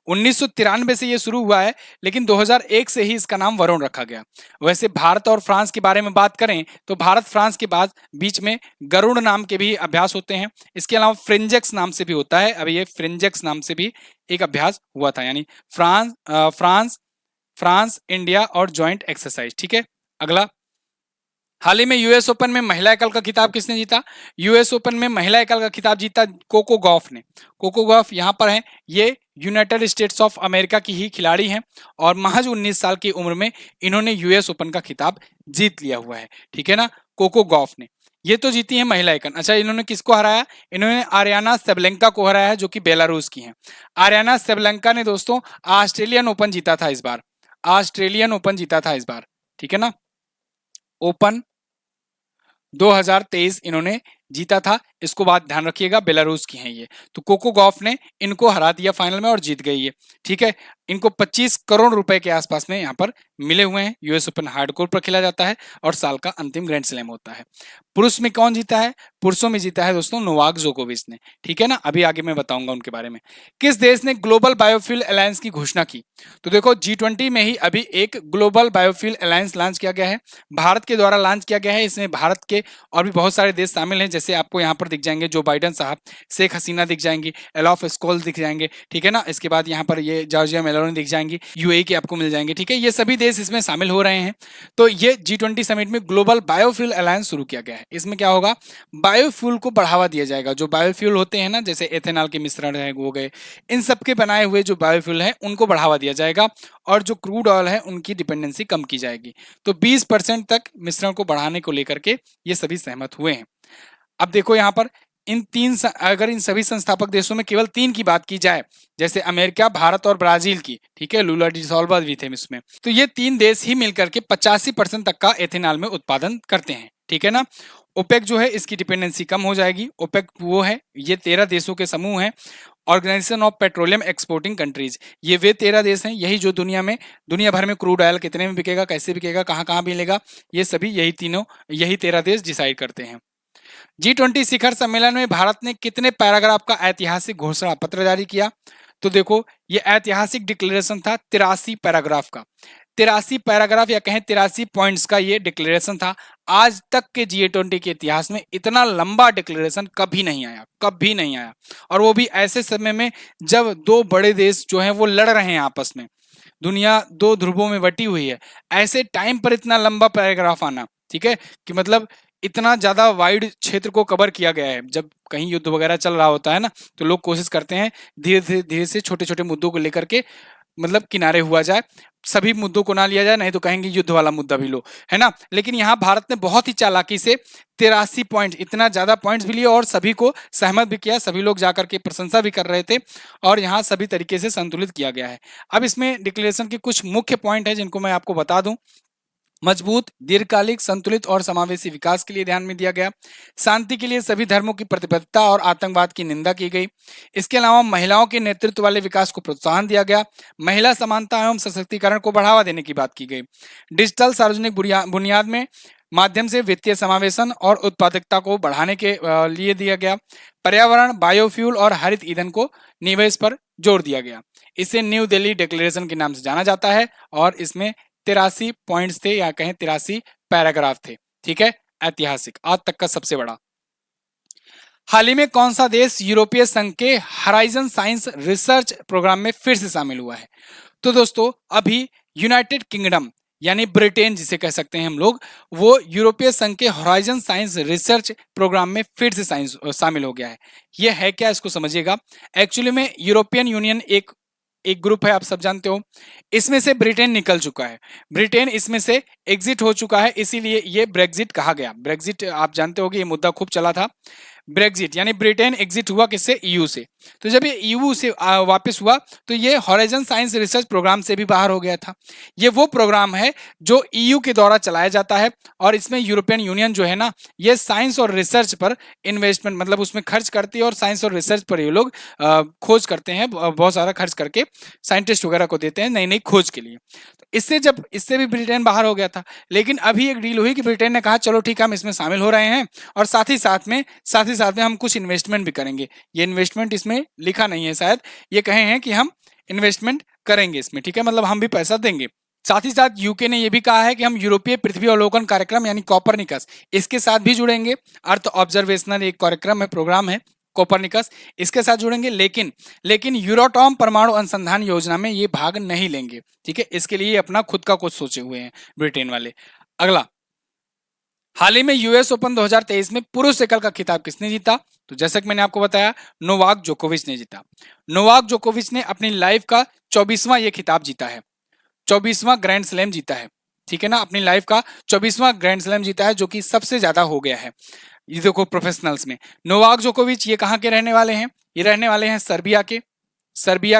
1993 से ये शुरू हुआ है, लेकिन 2001 से ही इसका नाम वरुण रखा गया। वैसे भारत और फ्रांस के बारे में बात करें तो भारत फ्रांस के बाद बीच में गरुड़ नाम के भी अभ्यास होते हैं। इसके अलावा फ्रिंजेक्स नाम से भी होता है। अभी ये फ्रिंजेक्स नाम से भी एक अभ्यास हुआ था, यानी फ्रांस इंडिया और ज्वाइंट एक्सरसाइज। ठीक है, अगला, हाल ही में यूएस ओपन में महिला एकल का खिताब किसने जीता? यूएस ओपन में महिला एकल का खिताब जीता कोको गॉफ ने। कोको गॉफ यहाँ पर है, ये यूनाइटेड स्टेट्स ऑफ अमेरिका की ही खिलाड़ी हैं, और महज 19 साल की उम्र में इन्होंने यूएस ओपन का खिताब जीत लिया हुआ है। ठीक है ना, कोको गॉफ ने। ये तो जीती है महिला एकल। अच्छा, इन्होंने किसको हराया? इन्होंने आर्याना सेबलेंका को हराया है, जो कि बेलारूस की हैं। आर्याना सेबलेंका ने दोस्तों ऑस्ट्रेलियन ओपन जीता था इस बार, ऑस्ट्रेलियन ओपन जीता था इस बार। ठीक है ना, ओपन 2023 इन्होंने जीता था, इसको बात ध्यान रखिएगा, बेलारूस की हैं ये। तो कोको गॉफ ने इनको हरा दिया फाइनल में और जीत गई है, ठीक है। इनको 25 करोड़ रुपए के आसपास में यहाँ पर मिले हुए हैं। यूएस ओपन हार्डकोर पर खेला जाता है और साल का अंतिम ग्रैंड स्लैम होता है। पुरुष में कौन जीता है? पुरुषों में जीता है दोस्तों नोवाक जोकोविच ने, ठीक है ना। अभी आगे मैं बताऊंगा उनके बारे में। किस देश ने ग्लोबल बायोफ्यूल अलायंस की घोषणा की? तो देखो G20 में ही अभी एक ग्लोबल बायोफ्यूल अलायंस लॉन्च किया गया है, भारत के द्वारा लॉन्च किया गया है। इसमें भारत के और भी बहुत सारे देश शामिल हैं, जैसे आपको यहाँ पर दिख जाएंगे जो बाइडन साहब, शेख हसीना दिख जाएंगी, एलॉफ स्कोल दिख जाएंगे, ठीक है ना। इसके बाद यहाँ पर ये जॉर्जिया मेलोनी दिख जाएंगी, यूएई के आपको मिल जाएंगे, ठीक है। ये सभी देश इसमें शामिल हो रहे हैं। तो ये G20 समिट में ग्लोबल बायोफ्यूल अलायंस शुरू किया गया है। इसमें क्या होगा, बायोफ्यूल को बढ़ावा दिया जाएगा। जो बायोफ्यूल होते हैं ना, जैसे एथेनॉल के मिश्रण है हो गए, इन सब के बनाए हुए जो बायोफ्यूल है उनको बढ़ावा दिया जाएगा और जो क्रूड ऑयल है उनकी डिपेंडेंसी कम की जाएगी। तो 20% तक मिश्रण को बढ़ाने को लेकर के ये सभी सहमत हुए हैं। अब देखो यहाँ पर अगर इन सभी संस्थापक देशों में केवल 3 की बात की जाए, जैसे अमेरिका, भारत और ब्राजील की, ठीक है, लूला डिसॉल्वा भी थे इसमें, तो ये 3 देश ही मिलकर के 85% तक का एथेनॉल में उत्पादन करते हैं, ठीक है ना। ओपेक जो है इसकी डिपेंडेंसी कम हो जाएगी। ओपेक वो है, ये 13 देशों के समूह है, organisation of petroleum exporting countries. ये वे 13 देश हैं, यही जो दुनिया भर में क्रूड ऑयल कितने में बिकेगा, कैसे बिकेगा, कहाँ कहाँ मिलेगा, ये सभी यही 13 देश डिसाइड करते हैं। G20 शिखर सम्मेलन में भारत ने कितने पैराग्राफ का ऐतिहासिक घोषणा पत्र जारी किया? तो देखो ये ऐतिहासिक डिक्लेरेशन था 83 पैराग्राफ का। 83 पैराग्राफ या कहें 83 पॉइंट्स का ये डिक्लेरेशन था। आज तक के G20 के इतिहास में इतना लंबा डिक्लेरेशन कभी नहीं आया, कभी नहीं आया। और वो भी ऐसे समय में जब 2 बड़े देश जो हैं वो लड़ रहे हैं आपस में, दुनिया 2 ध्रुवों में बटी हुई है, ऐसे टाइम पर इतना लंबा पैराग्राफ आना, ठीक है, कि मतलब इतना ज्यादा वाइड क्षेत्र को कवर किया गया है। जब कहीं युद्ध वगैरह चल रहा होता है ना, तो लोग कोशिश करते हैं धीरे से छोटे छोटे मुद्दों को लेकर के मतलब किनारे हुआ जाए, सभी मुद्दों को ना लिया जाए, नहीं तो कहेंगे युद्ध वाला मुद्दा भी लो, है ना। लेकिन यहाँ भारत ने बहुत ही चालाकी से 83 पॉइंट, इतना ज्यादा पॉइंट्स भी लिए और सभी को सहमत भी किया, सभी लोग जाकर के प्रशंसा भी कर रहे थे और यहाँ सभी तरीके से संतुलित किया गया है। अब इसमें डिक्लेरेशन के कुछ मुख्य पॉइंट है जिनको मैं आपको बता दूं। मजबूत, दीर्घकालिक, संतुलित और समावेशी विकास के लिए ध्यान में दिया गया। शांति के लिए सभी धर्मों की प्रतिबद्धता और आतंकवाद की निंदा की गई। इसके अलावा महिलाओं के नेतृत्व वाले विकास को प्रोत्साहन दिया गया। महिला समानता एवं सशक्तिकरण को बढ़ावा देने की बात की गई। डिजिटल सार्वजनिक बुनियाद में माध्यम से वित्तीय समावेशन और उत्पादकता को बढ़ाने के लिए दिया गया। पर्यावरण, बायोफ्यूल और हरित ईंधन को निवेश पर जोर दिया गया। इसे न्यू दिल्ली डिक्लेरेशन के नाम से जाना जाता है और इसमें 83 पॉइंट्स थे या कहें 83 पैराग्राफ थे, ठीक है, ऐतिहासिक, आज तक का सबसे बड़ा। हाल ही में कौन सा देश यूरोपीय संघ के हराइजन साइंस रिसर्च प्रोग्राम में फिर से शामिल हुआ है? तो दोस्तों अभी यूनाइटेड किंगडम यानी ब्रिटेन जिसे कह सकते हैं हम लोग, वो यूरोपीय संघ के हॉराइजन साइंस रिसर्च प्रोग्राम में फिर से शामिल हो गया है। ये है क्या, इसको समझिएगा। एक्चुअली में यूरोपियन यूनियन एक ग्रुप है, आप सब जानते हो। इसमें से ब्रिटेन निकल चुका है, ब्रिटेन इसमें से एग्जिट हो चुका है, इसीलिए ये ब्रेग्जिट कहा गया। ब्रेग्जिट आप जानते हो कि ये मुद्दा खूब चला था। ब्रेग्जिट यानी ब्रिटेन एग्जिट हुआ किससे? ईयू से। तो जब ये ईयू से वापस हुआ तो ये हॉराइजन साइंस रिसर्च प्रोग्राम से भी बाहर हो गया था। ये वो प्रोग्राम है जो ईयू के द्वारा चलाया जाता है और इसमें यूरोपियन यूनियन जो है ना, ये साइंस और रिसर्च पर इन्वेस्टमेंट मतलब उसमें खर्च करती है और साइंस और रिसर्च पर ये लोग खोज करते हैं, बहुत सारा खर्च करके साइंटिस्ट वगैरह को देते हैं नई नई खोज के लिए। तो इससे भी ब्रिटेन बाहर हो गया था। लेकिन अभी एक डील हुई कि ब्रिटेन ने कहा चलो ठीक है हम इसमें शामिल हो रहे हैं और साथ ही साथ में हम कुछ इन्वेस्टमेंट भी करेंगे। ये इन्वेस्टमेंट इसमें लिखा नहीं है, शायद ये कहे हैं कि हम इन्वेस्टमेंट करेंगे इसमें, ठीक है, मतलब हम भी पैसा देंगे। साथ ही साथ यूके ने यह भी कहा है कि हम यूरोपीय पृथ्वी अवलोकन कार्यक्रम यानी कॉपरनिकस इसके साथ भी जुड़ेंगे। अर्थ ऑब्जर्वेशनल एक कार्यक्रम है, प्रोग्राम है कोपरनिकस, इसके साथ जुड़ेंगे। लेकिन यूरोटॉम परमाणु अनुसंधान योजना में ये भाग नहीं लेंगे, ठीक है। इसके लिए अपना खुद का कुछ सोचे हुए हैं ब्रिटेन वाले। अगला, हाल ही में यूएस ओपन 2023 में पुरुष एकल का खिताब किसने जीता? तो जैसा कि मैंने आपको बताया, नोवाक जोकोविच ने जीता। नोवाक जोकोविच ने अपनी लाइफ का 24वां ये खिताब जीता है, 24वां ग्रैंड स्लैम जीता है, ठीक है ना। अपनी लाइफ का 24वां ग्रैंड स्लैम जीता है, जो कि सबसे ज्यादा हो गया है ये देखो प्रोफेशनल्स में। नोवाक जोकोविच ये कहाँ के रहने वाले हैं? ये रहने वाले हैं सर्बिया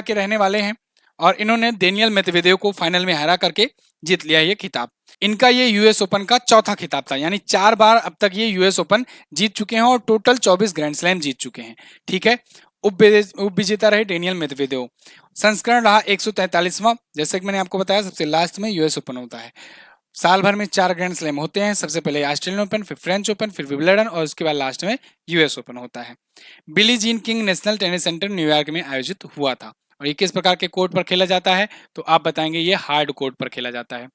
के रहने वाले हैं और इन्होंने डेनियल मेदवेदेव को फाइनल में हरा करके जीत लिया ये खिताब। इनका ये यूएस ओपन का चौथा खिताब था, यानी 4 बार अब तक ये यूएस ओपन जीत चुके हैं और टोटल 24 ग्रैंड स्लैम जीत चुके हैं। ठीक है। उप विजेता रहे डेनियल मेदवेदेव। संस्करण रहा 143वां। जैसे कि मैंने आपको बताया सबसे लास्ट में यूएस ओपन होता है। साल भर में 4 ग्रैंड स्लैम होते हैं। सबसे पहले ऑस्ट्रेलियन ओपन, फिर फ्रेंच ओपन, फिर विंबलडन और उसके बाद लास्ट में यूएस ओपन होता है। Billie Jean King national tennis centre New York में आयोजित हुआ था। और ये किस प्रकार के कोर्ट पर खेला जाता है, तो आप बताएंगे ये हार्ड कोर्ट पर खेला जाता है।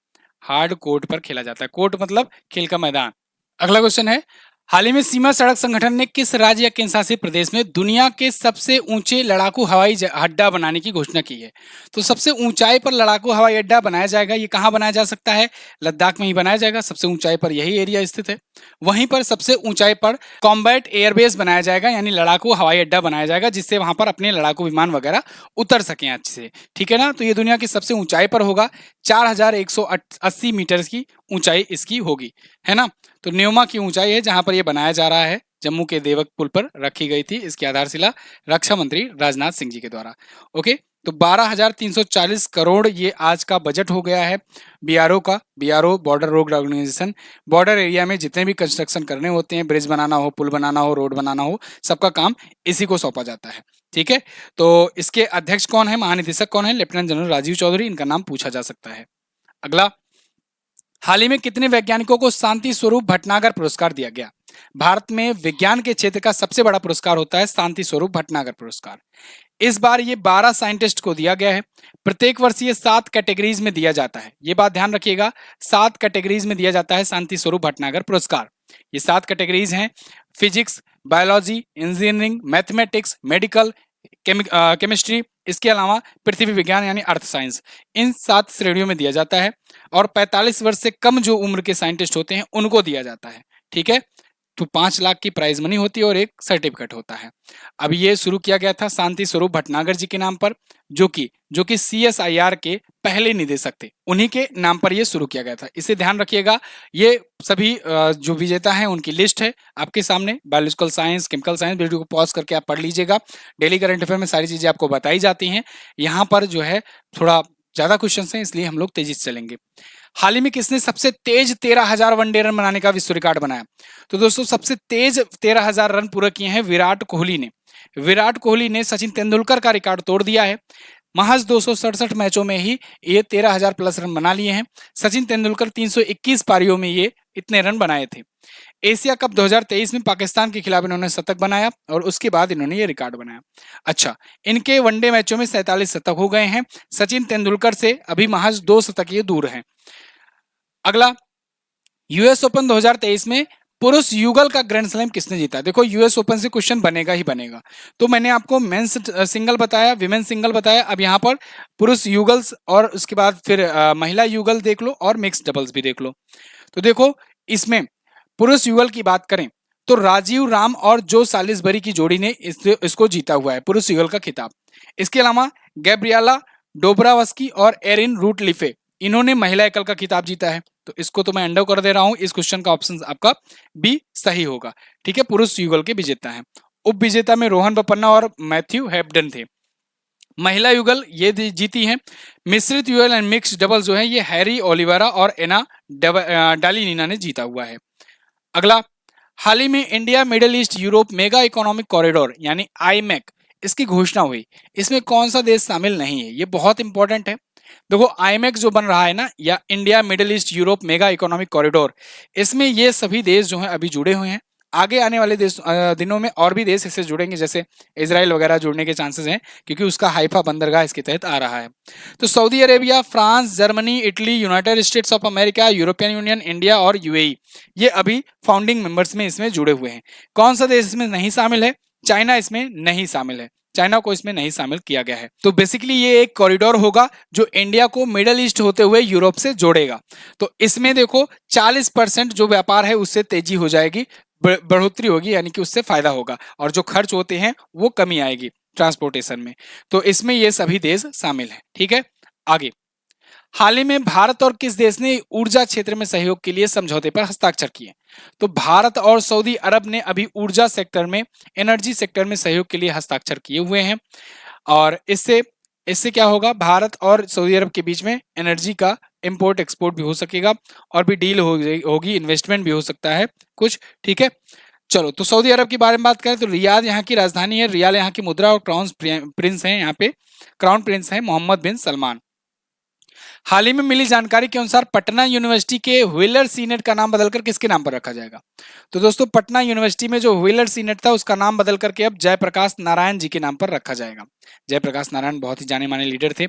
हार्ड कोर्ट पर खेला जाता है। कोर्ट मतलब खेल का मैदान। अगला क्वेश्चन है, हाल ही में सीमा सड़क संगठन ने किस राज्य या केंद्र शासित प्रदेश में दुनिया के सबसे ऊंचे लड़ाकू हवाई अड्डा बनाने की घोषणा की है? तो सबसे ऊंचाई पर लड़ाकू हवाई अड्डा बनाया जाएगा। ये कहाँ बनाया जा सकता है? लद्दाख में ही बनाया जाएगा। सबसे ऊंचाई पर यही एरिया स्थित है। वहीं पर सबसे ऊंचाई पर कॉम्बैट एयरबेस बनाया जाएगा, यानी लड़ाकू हवाई अड्डा बनाया जाएगा जिससे वहां पर अपने लड़ाकू विमान वगैरह उतर सकें अच्छे से। ठीक है ना। तो ये दुनिया की सबसे ऊंचाई पर होगा। 4180 मीटर की ऊंचाई इसकी होगी, है ना। तो न्योमा की ऊंचाई है जहां पर यह बनाया जा रहा है। जम्मू के देवक पुल पर रखी गई थी। इसकी आधारशिला रक्षा मंत्री राजनाथ सिंह जी के द्वारा। ओके। तो 12,340 करोड़ ये आज का बजट हो गया है बीआरओ का। BRO border road organisation, border area में जितने भी कंस्ट्रक्शन करने होते हैं, ब्रिज बनाना हो, पुल बनाना हो, रोड बनाना हो, सबका काम इसी को सौंपा जाता है। ठीक है। तो इसके अध्यक्ष कौन है, महानिदेशक कौन है? लेफ्टिनेंट जनरल राजीव चौधरी, इनका नाम पूछा जा सकता है। अगला, हाल ही में कितने वैज्ञानिकों को शांति स्वरूप भटनागर पुरस्कार दिया गया? भारत में विज्ञान के क्षेत्र का सबसे बड़ा पुरस्कार होता है शांति स्वरूप भटनागर पुरस्कार। इस बार ये 12 साइंटिस्ट को दिया गया है। प्रत्येक वर्ष ये 7 कैटेगरीज में दिया जाता है। ये बात ध्यान रखिएगा, 7 कैटेगरीज में दिया जाता है शांति स्वरूप भटनागर पुरस्कार। ये 7 कैटेगरीज हैं, physics, biology, engineering, mathematics, medical, chemistry, इसके अलावा पृथ्वी विज्ञान यानी अर्थ साइंस। इन 7 श्रेणियों में दिया जाता है और 45 वर्ष से कम जो उम्र के साइंटिस्ट होते हैं उनको दिया जाता है। ठीक है। तो 5 लाख की प्राइज मनी होती है और एक सर्टिफिकेट होता है। अब ये शुरू किया गया था शांति स्वरूप भटनागर जी के नाम पर, जो कि CSIR के पहले निदेशक थे, उन्हीं के नाम पर ये शुरू किया गया था। इसे ध्यान रखिएगा। ये सभी जो विजेता हैं उनकी लिस्ट है आपके सामने। Biological science, chemical science, video को पॉज करके आप पढ़ लीजिएगा। डेली करंट अफेयर में सारी चीजें आपको बताई जाती हैं। यहाँ पर जो है थोड़ा ज्यादा क्वेश्चन हैं, इसलिए हम लोग तेजी से चलेंगे। हाल ही में किसने सबसे तेज 13,000 वनडे रन बनाने का विश्व रिकॉर्ड बनाया? तो दोस्तों सबसे तेज 13,000 रन पूरा किए हैं विराट कोहली ने। विराट कोहली ने सचिन तेंदुलकर का रिकॉर्ड तोड़ दिया है। महज 267 मैचों में ही ये 13,000 प्लस रन बना लिए हैं। सचिन तेंदुलकर 321 पारियों में ये इतने रन बनाए थे। एशिया कप 2023 में पाकिस्तान के खिलाफ इन्होंने शतक बनाया और उसके बाद इन्होंने ये रिकॉर्ड बनाया। अच्छा, इनके वनडे मैचों में 47 शतक हो गए हैं। सचिन तेंदुलकर से अभी महज 2 शतक ये दूर हैं। अगला, यूएस ओपन 2023 में पुरुष युगल का ग्रैंड स्लैम किसने जीता? देखो यूएस ओपन से क्वेश्चन बनेगा ही बनेगा। तो मैंने आपको मेंस सिंगल बताया, विमेन सिंगल बताया। अब यहाँ पर पुरुष युगल्स और उसके बाद फिर महिला युगल देख लो और मिक्स डबल्स भी देख लो। तो देखो इसमें पुरुष युगल की बात करें तो राजीव राम और जो सालिसबरी की जोड़ी ने इसको जीता हुआ है पुरुष युगल का खिताब। इसके अलावा गैब्रियाला डोब्रावस्की और एरिन रूटलिफे, इन्होंने महिला एकल का खिताब जीता है। तो इसको तो मैं अंडर कर दे रहा हूं। इस क्वेश्चन का ऑप्शन आपका बी सही होगा। ठीक है, पुरुष युगल के विजेता हैं। उप विजेता में रोहन बोपन्ना और मैथ्यू हेब्डन थे। महिला युगल ये जीती है। मिश्रित युगल एंड मिक्स डबल जो है ये हैरी ओलिवेरा और एना डालिनीना ने जीता हुआ है। अगला, हाल ही में India middle east Europe mega economic corridor यानी आईमेक इसकी घोषणा हुई। इसमें कौन सा देश शामिल नहीं है? ये बहुत इंपॉर्टेंट है। देखो आईमेक जो बन रहा है ना, या India middle east Europe mega economic corridor, इसमें ये सभी देश जो हैं अभी जुड़े हुए हैं। आगे आने वाले दिनों में और भी देश इससे जुड़ेंगे, जैसे इजराइल वगैरह जुड़ने के चांसेस हैं क्योंकि उसका हाइफा बंदरगाह इसके तहत आ रहा है। तो Saudi Arabia, France, Germany, Italy, United states of America, European union, India और यूएई, ये अभी फाउंडिंग मेंबर्स में इसमें जुड़े हुए हैं। कौन सा देश इसमें नहीं शामिल है? चाइना इसमें नहीं शामिल है। चाइना को इसमें नहीं शामिल किया गया है। तो बेसिकली ये एक कॉरिडोर होगा जो इंडिया को मिडिल ईस्ट होते हुए यूरोप से जोड़ेगा। तो इसमें देखो 40% जो व्यापार है उससे तेजी हो जाएगी, बढ़ोतरी होगी, यानी कि उससे फायदा होगा, और जो खर्च होते हैं वो कमी आएगी ट्रांसपोर्टेशन में। तो इसमें ये सभी देश शामिल हैं। ठीक है, आगे, हाल ही में भारत और किस देश ने ऊर्जा क्षेत्र में सहयोग के लिए समझौते पर हस्ताक्षर किए? तो भारत और सऊदी अरब ने अभी ऊर्जा सेक्टर में, एनर्जी सेक्टर में सहयोग के लिए हस्ताक्षर किए हुए हैं। और इससे क्या होगा? भारत और सऊदी अरब के बीच में एनर्जी का इंपोर्ट एक्सपोर्ट भी हो सकेगा और भी डील होगी, इन्वेस्टमेंट भी हो सकता है कुछ, ठीक है। चलो, तो सऊदी अरब के बारे में बात करें तो रियाद यहाँ की राजधानी है, रियाल यहाँ की मुद्रा और क्राउन प्रिंस हैं, यहाँ पे क्राउन प्रिंस हैं मोहम्मद बिन सलमान। हाल ही में मिली जानकारी के अनुसार पटना यूनिवर्सिटी के व्हीलर सीनेट का नाम बदलकर किसके नाम पर रखा जाएगा? तो दोस्तों, पटना यूनिवर्सिटी में जो व्हीलर सीनेट था उसका नाम बदल करके अब जयप्रकाश नारायण जी के नाम पर रखा जाएगा। जयप्रकाश नारायण बहुत ही जाने माने लीडर थे,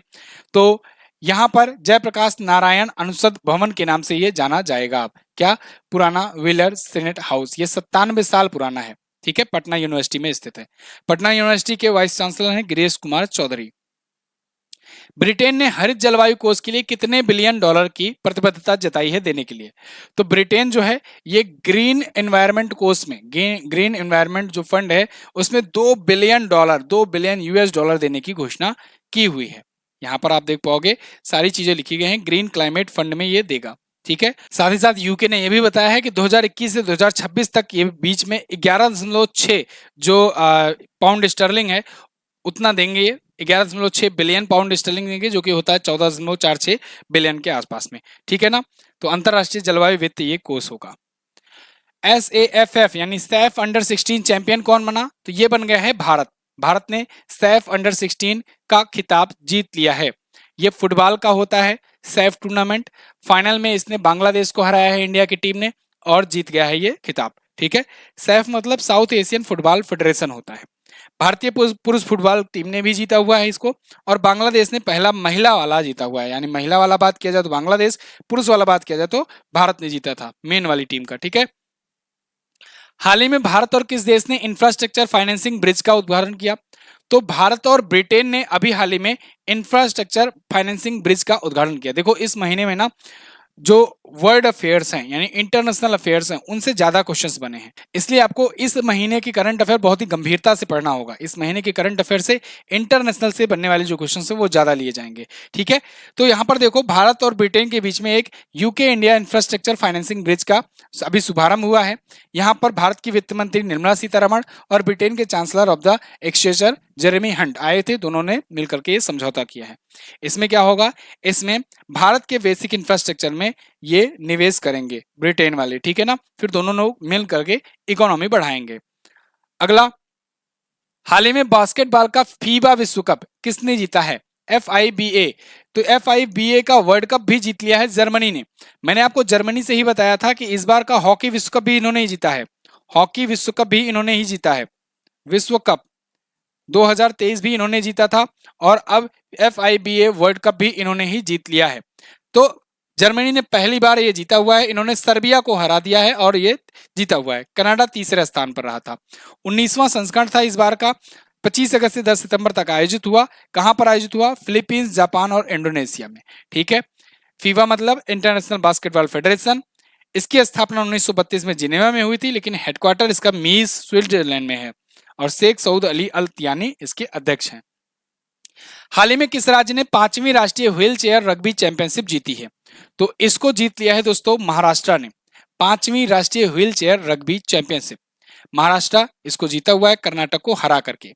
तो यहाँ पर जयप्रकाश नारायण अनुसद भवन के नाम से ये जाना जाएगा। अब क्या, पुराना व्हीलर सीनेट हाउस, ये 97 साल पुराना है, ठीक है, पटना यूनिवर्सिटी में स्थित है। पटना यूनिवर्सिटी के वाइस चांसलर हैं गिरीश कुमार चौधरी। ब्रिटेन ने हरित जलवायु कोष के लिए कितने बिलियन डॉलर की प्रतिबद्धता जताई है देने के लिए? तो ब्रिटेन जो है ये ग्रीन एनवायरनमेंट कोष में, ग्रीन एनवायरनमेंट जो फंड है उसमें 2 बिलियन यूएस डॉलर देने की घोषणा की हुई है। यहां पर आप देख पाओगे सारी चीजें लिखी गई हैं, ग्रीन क्लाइमेट फंड में ये देगा, ठीक है। साथ ही साथ यूके ने यह भी बताया है कि 2021 से 2026 तक ये बीच में 11.6 जो पाउंड स्टर्लिंग है उतना देंगे, ये 11.6 बिलियन पाउंड स्टर्लिंग देंगे, जो कि होता है 14.46 बिलियन के आसपास में, ठीक है ना। तो अंतरराष्ट्रीय जलवायु वित्त ये कोष होगा। SAFF यानी सैफ अंडर 16 चैंपियन कौन बना? तो ये बन गया है भारत। भारत ने सैफ अंडर 16 का खिताब जीत लिया है। ये फुटबॉल का होता है सैफ टूर्नामेंट। फाइनल में इसने बांग्लादेश को हराया है इंडिया की टीम ने और जीत गया है ये खिताब, ठीक है। सैफ मतलब साउथ एशियन फुटबॉल फेडरेशन होता है। भारतीय पुरुष फुटबॉल टीम ने भी जीता हुआ है इसको, और बांग्लादेश ने पहला महिला वाला जीता हुआ है। यानी महिला वाला बात किया जाए तो बांग्लादेश, पुरुष वाला बात किया जाए तो भारत ने जीता था मेन वाली टीम का, ठीक है। हाल ही में भारत और किस देश ने इंफ्रास्ट्रक्चर फाइनेंसिंग ब्रिज का उद्घाटन किया? तो भारत और ब्रिटेन ने अभी हाल ही में इंफ्रास्ट्रक्चर फाइनेंसिंग ब्रिज का उद्घाटन किया। देखो, इस महीने में ना जो वर्ल्ड अफेयर्स हैं यानी इंटरनेशनल अफेयर्स हैं उनसे ज्यादा क्वेश्चंस बने हैं, इसलिए आपको इस महीने की करंट अफेयर बहुत ही गंभीरता से पढ़ना होगा। इस महीने के करंट अफेयर से इंटरनेशनल से बनने वाले जो क्वेश्चंस हैं वो ज्यादा लिए जाएंगे, ठीक है। तो यहाँ पर देखो, भारत और ब्रिटेन के बीच में एक UK India infrastructure financing bridge का अभी शुभारंभ हुआ है। यहाँ पर भारत की वित्त मंत्री निर्मला सीतारमण और ब्रिटेन के chancellor of the exchanger Jeremy Hunt आए थे, दोनों ने मिलकर के ये समझौता किया है। इसमें क्या होगा, इसमें भारत के बेसिक इंफ्रास्ट्रक्चर में ये निवेश करेंगे ब्रिटेन वाले, ठीक है ना। फिर दोनों लोग मिल करके इकोनॉमी बढ़ाएंगे। अगला, हाल ही में बास्केटबॉल का फीबा विश्व कप किसने जीता है? FIBA। तो FIBA का वर्ल्ड कप भी जीत लिया है जर्मनी ने। मैंने आपको जर्मनी से ही बताया था कि इस बार का हॉकी विश्व कप भी इन्होंने ही जीता है। हॉकी विश्व कप भी इन्होंने ही जीता है। विश्व कप 2023 भी इन्होंने जीता था और अब FIBA वर्ल्ड कप भी इन्होंने ही जीत लिया है। तो जर्मनी ने पहली बार ये जीता हुआ है, इन्होंने सर्बिया को हरा दिया है और ये जीता हुआ है। कनाडा तीसरे स्थान पर रहा था। 19वां संस्करण था इस बार का, 25 अगस्त से 10 सितंबर तक आयोजित हुआ। कहां पर आयोजित हुआ? फिलीपींस, जापान और इंडोनेशिया में, ठीक है। फीफा मतलब इंटरनेशनल बास्केटबॉल फेडरेशन। इसकी स्थापना 1932 में जिनेवा में हुई थी, लेकिन हेडक्वार्टर इसका मीस स्विट्जरलैंड में है और शेख सऊद अली अल तियानी इसके अध्यक्ष हैं। हाल ही में किस राज्य ने 5वीं राष्ट्रीय व्हील चेयर रग्बी चैंपियनशिप जीती है? तो इसको जीत लिया है दोस्तों महाराष्ट्र ने। 5वीं राष्ट्रीय wheel chair rugby championship Maharashtra इसको जीता हुआ है कर्नाटक को हरा करके।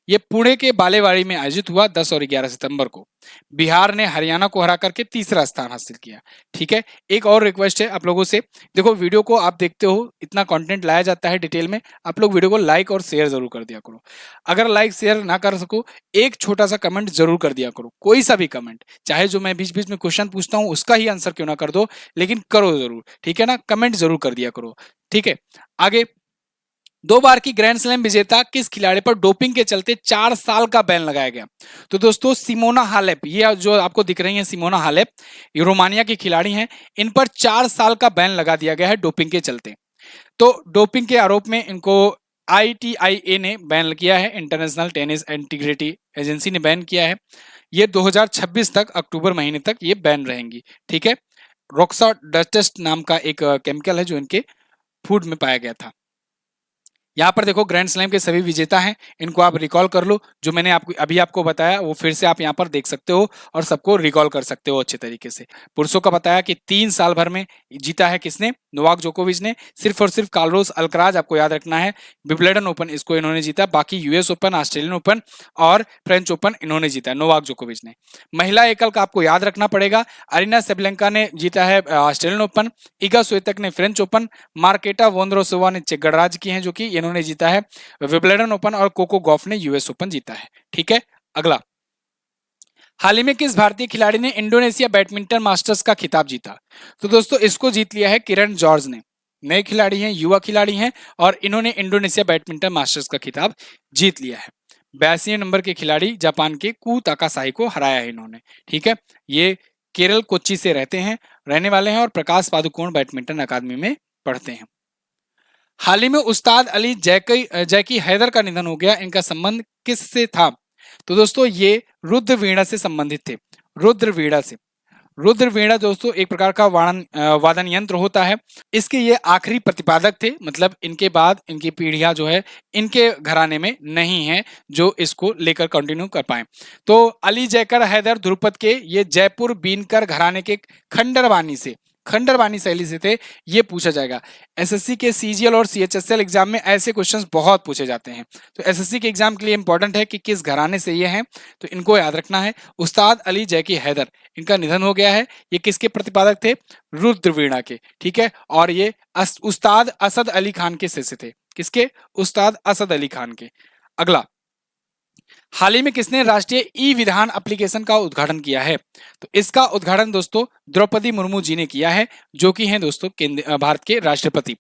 ये पुणे के बालेवाड़ी में आयोजित हुआ 10 और 11 सितंबर को। बिहार ने हरियाणा को हरा करके तीसरा स्थान हासिल किया, ठीक है। एक और रिक्वेस्ट है आप लोगों से, देखो वीडियो को आप देखते हो, इतना कंटेंट लाया जाता है डिटेल में, आप लोग वीडियो को लाइक और शेयर जरूर कर दिया करो। अगर लाइक शेयर ना कर सको, एक छोटा सा कमेंट जरूर कर दिया करो, कोई सा भी कमेंट, चाहे जो मैं बीच बीच में क्वेश्चन पूछता हूँ उसका ही आंसर क्यों ना कर दो, लेकिन करो जरूर, ठीक है ना। कमेंट जरूर कर दिया करो, ठीक है। आगे, 2 बार की ग्रैंड स्लैम विजेता किस खिलाड़ी पर डोपिंग के चलते 4 साल का बैन लगाया गया? तो दोस्तों सिमोना हालेप, ये जो आपको दिख रही है सिमोना हालेप, ये रोमानिया की खिलाड़ी हैं, इन पर 4 साल का बैन लगा दिया गया है डोपिंग के चलते। तो डोपिंग के आरोप में इनको ITIA ने बैन किया है, इंटरनेशनल टेनिस इंटीग्रिटी एजेंसी ने बैन किया है। ये 2026 तक, अक्टूबर महीने तक ये बैन रहेंगी, ठीक है। रोक्सा डस्टेस्ट नाम का एक केमिकल है जो इनके फूड में पाया गया था। यहाँ पर देखो ग्रैंड स्लैम के सभी विजेता हैं, इनको आप रिकॉल कर लो, जो मैंने आपको बताया वो फिर से आप यहाँ पर देख सकते हो और सबको रिकॉल कर सकते हो अच्छे तरीके से। पुरुषों का बताया कि 3 साल भर में जीता है किसने, नोवाक जोकोविच ने। सिर्फ और सिर्फ कार्लोस अल्कराज आपको याद रखना है, विंबलडन ओपन इसको इन्होंने जीता, बाकी यूएस ओपन, ऑस्ट्रेलियन ओपन और फ्रेंच ओपन इन्होंने जीता, नोवाक जोकोविच ने। महिला एकल का आपको याद रखना पड़ेगा, अरीना सेबलेंका ने जीता है ऑस्ट्रेलियन ओपन, इगा स्विएतेक ने फ्रेंच ओपन, मार्केटा वोंद्रोसोवा ने चेक गणराज्य की हैं जो कि इन्होंने जीता है विंबलडन ओपन, और कोको गॉफ ने यूएस ओपन जीता है। ठीक है, अगला, हाल ही में किस भारतीय खिलाड़ी ने इंडोनेशिया बैडमिंटन मास्टर्स का खिताब जीता? तो दोस्तों इसको जीत लिया है किरण जॉर्ज ने। नए खिलाड़ी हैं, युवा खिलाड़ी हैं और इन्होंने इंडोनेशिया बैडमिंटन मास्टर्स का खिताब जीत लिया है। 82 नंबर के खिलाड़ी जापान के कू ताकासाई को हराया है इन्होंने। ठीक है, ये केरल कोच्चि से रहने वाले हैं और प्रकाश पादुकोण बैडमिंटन अकादमी में पढ़ते हैं। हाल ही में उस्ताद अली जैकी हैदर का निधन हो गया, इनका संबंध किससे था? तो दोस्तों ये रुद्र वीणा से संबंधित थे, रुद्र वीणा से। रुद्र वीणा दोस्तों एक प्रकार का वादन यंत्र होता है, इसके ये आखिरी प्रतिपादक थे, मतलब इनके बाद इनकी पीढ़ियां जो है इनके घराने में नहीं है जो इसको लेकर कंटिन्यू कर पाए। तो अली जैकर हैदर ध्रुपद के ये जयपुर बीनकर घराने के खंडरबानी शैली से थे, ये पूछा जाएगा। एसएससी के सीजीएल और सीएचएसएल एग्जाम में ऐसे क्वेश्चंस बहुत पूछे जाते हैं, तो एसएससी के एग्जाम के लिए इंपॉर्टेंट है कि किस घराने से ये हैं, तो इनको याद रखना है। उस्ताद अली जैकी हैदर, इनका निधन हो गया है। ये किसके प्रतिपादक थे? रुद्रवीणा के। ठीक है, और ये उस्ताद असद अली खान के शिष्य थे। किसके? उस्ताद असद अली खान के। अगला, हाल ही में किसने राष्ट्रीय ई विधान एप्लीकेशन का उद्घाटन किया है? तो इसका उद्घाटन दोस्तों द्रौपदी मुर्मू जी ने किया है, जो कि हैं दोस्तों भारत के राष्ट्रपति।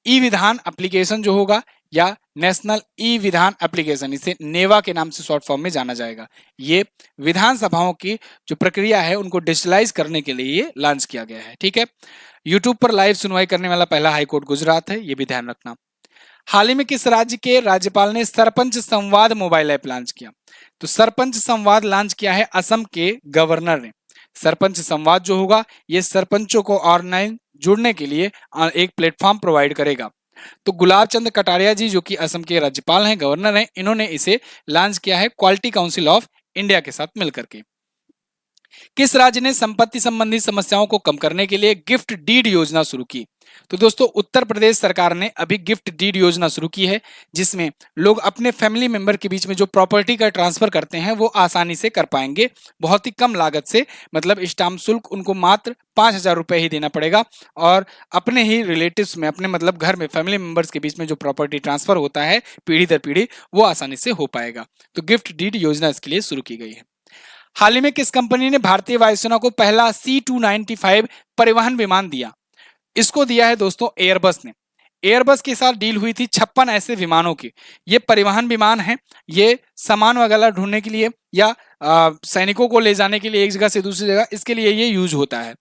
ई विधान एप्लीकेशन जो होगा, या नेशनल ई विधान एप्लीकेशन, इसे नेवा के नाम से शॉर्ट फॉर्म में जाना जाएगा। ये विधानसभाओं की जो प्रक्रिया है उनको डिजिटलाइज करने के लिए ये लॉन्च किया गया है। ठीक है, यूट्यूब पर लाइव सुनवाई करने वाला पहला हाईकोर्ट गुजरात है, ये भी ध्यान रखना। हाल ही में किस राज्य के राज्यपाल ने सरपंच संवाद मोबाइल ऐप लॉन्च किया? तो सरपंच संवाद लॉन्च किया है असम के गवर्नर ने। सरपंच संवाद जो होगा ये सरपंचों को ऑनलाइन जुड़ने के लिए एक प्लेटफॉर्म प्रोवाइड करेगा। तो गुलाब चंद कटारिया जी जो कि असम के राज्यपाल हैं, गवर्नर हैं, इन्होंने इसे लॉन्च किया है क्वालिटी काउंसिल ऑफ इंडिया के साथ मिलकर के। किस राज्य ने संपत्ति संबंधी समस्याओं को कम करने के लिए गिफ्ट डीड योजना शुरू की? तो दोस्तों उत्तर प्रदेश सरकार ने अभी गिफ्ट डीड योजना शुरू की है, जिसमें लोग अपने फैमिली मेंबर के बीच में जो प्रॉपर्टी का ट्रांसफर करते हैं वो आसानी से कर पाएंगे, बहुत ही कम लागत से। मतलब स्टाम्प शुल्क उनको मात्र 5,000 रुपए ही देना पड़ेगा, और अपने ही रिलेटिव्स में, अपने मतलब घर में फैमिली मेंबर्स के बीच में जो प्रॉपर्टी ट्रांसफर होता है पीढ़ी दर पीढ़ी, वो आसानी से हो पाएगा। तो गिफ्ट डीड योजना इसके लिए शुरू की गई है। हाल ही में किस कंपनी ने भारतीय वायुसेना को पहला C295 परिवहन विमान दिया? इसको दिया है दोस्तों एयरबस ने। एयरबस के साथ डील हुई थी 56 ऐसे विमानों की। ये परिवहन विमान है, ये सामान वगैरह ढूंढने के लिए या सैनिकों को ले जाने के लिए एक जगह से दूसरी जगह, इसके लिए ये यूज होता है।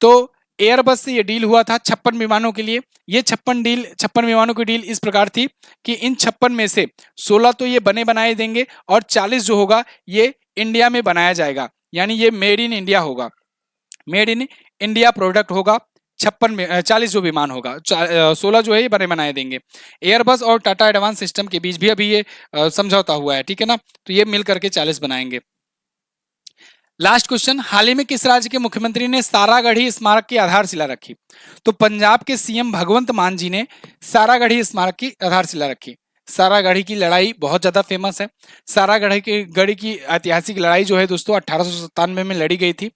तो एयरबस से ये डील हुआ था 56 विमानों के लिए। ये 56 विमानों की डील इस प्रकार थी कि इन 56 में से 16 तो ये बने बनाए देंगे और 40 जो होगा ये इंडिया में बनाया जाएगा, यानी ये मेड इन इंडिया होगा, मेड इन इंडिया प्रोडक्ट होगा। 40 जो विमान होगा, 16 जो है ये बने बनाए देंगे। एयरबस और टाटा एडवांस सिस्टम के बीच भी अभी ये समझौता हुआ है, ठीक है ना, तो ये मिल करके 40 बनाएंगे। लास्ट क्वेश्चन, हाल ही में किस राज्य के मुख्यमंत्री ने सारागढ़ी स्मारक की आधारशिला रखी? तो पंजाब के सीएम भगवंत मान जी ने सारागढ़ी स्मारक की आधारशिला रखी। सारागढ़ी की लड़ाई बहुत ज्यादा फेमस है। गढ़ी की ऐतिहासिक लड़ाई जो है दोस्तों 1897 में लड़ी गई थी।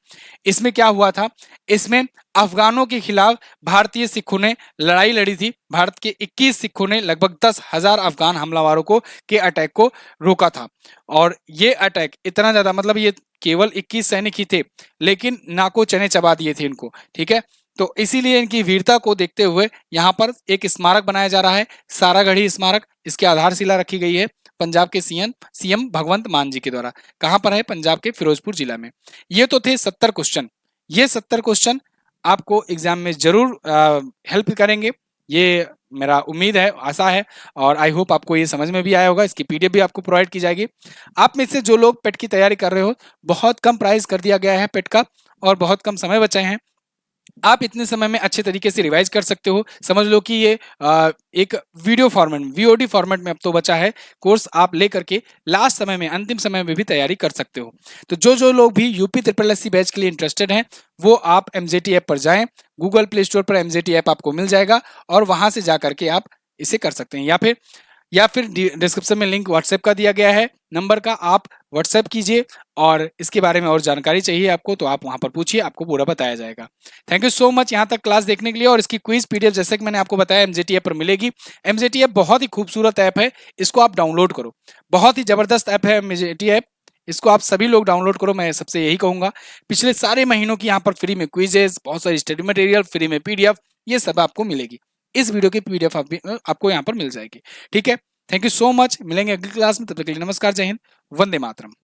इसमें क्या हुआ था, इसमें अफगानों के खिलाफ भारतीय सिखों ने लड़ाई लड़ी थी। भारत के 21 सिखों ने लगभग 10,000 अफगान हमलावरों को के अटैक को रोका था। और ये अटैक इतना ज्यादा, मतलब ये केवल 21 सैनिक ही थे, लेकिन नाको चने चबा दिए थे इनको, ठीक है। तो इसीलिए इनकी वीरता को देखते हुए यहाँ पर एक स्मारक बनाया जा रहा है, सारागढ़ी स्मारक। इसकी आधारशिला रखी गई है पंजाब के सीएम भगवंत मान जी के द्वारा। कहाँ पर है? पंजाब के फिरोजपुर जिला में। ये तो थे 70 क्वेश्चन। ये 70 क्वेश्चन आपको एग्जाम में जरूर हेल्प करेंगे, ये मेरा उम्मीद है, आशा है, और आई होप आपको ये समझ में भी आया होगा। इसकी पीडीएफ भी आपको प्रोवाइड की जाएगी। आप में से जो लोग पेट की तैयारी कर रहे हो, बहुत कम प्राइस कर दिया गया है पेट का, और बहुत कम समय बचे हैं। आप इतने समय में अच्छे तरीके से रिवाइज कर सकते हो। समझ लो कि ये एक वीडियो फॉर्मेट वीओडी फॉर्मेट में अब तो बचा है, कोर्स आप लेकर के लास्ट समय में, अंतिम समय में भी तैयारी कर सकते हो। तो जो लोग भी यूपी ट्रिपल एससी बैच के लिए इंटरेस्टेड हैं, वो आप एमजेटी ऐप पर जाएं। गूगल प्ले स्टोर पर एमजेटी ऐप आपको मिल जाएगा और वहां से जाकर के आप इसे कर सकते हैं। या फिर डिस्क्रिप्शन में लिंक व्हाट्सएप का दिया गया है नंबर का, आप व्हाट्सएप कीजिए और इसके बारे में और जानकारी चाहिए आपको तो आप वहां पर पूछिए, आपको पूरा बताया जाएगा। थैंक यू सो मच यहाँ तक क्लास देखने के लिए। और इसकी क्विज पीडीएफ जैसे कि मैंने आपको बताया एमजेटी ऐप पर मिलेगी। एमजेटी ऐप बहुत ही खूबसूरत ऐप है, इसको आप डाउनलोड करो। बहुत ही जबरदस्त ऐप है एमजेटी ऐप, इसको आप सभी लोग डाउनलोड करो, मैं सबसे यही कहूंगा। पिछले सारे महीनों की यहाँ पर फ्री में क्विजेस, बहुत सारी स्टडी मटेरियल, फ्री में पीडीएफ, ये सब आपको मिलेगी। इस वीडियो की पीडीएफ आपको यहाँ पर मिल जाएगी। ठीक है, थैंक यू सो मच। मिलेंगे अगली क्लास में, तब तक के लिए नमस्कार, जय हिंद, वंदे मातरम।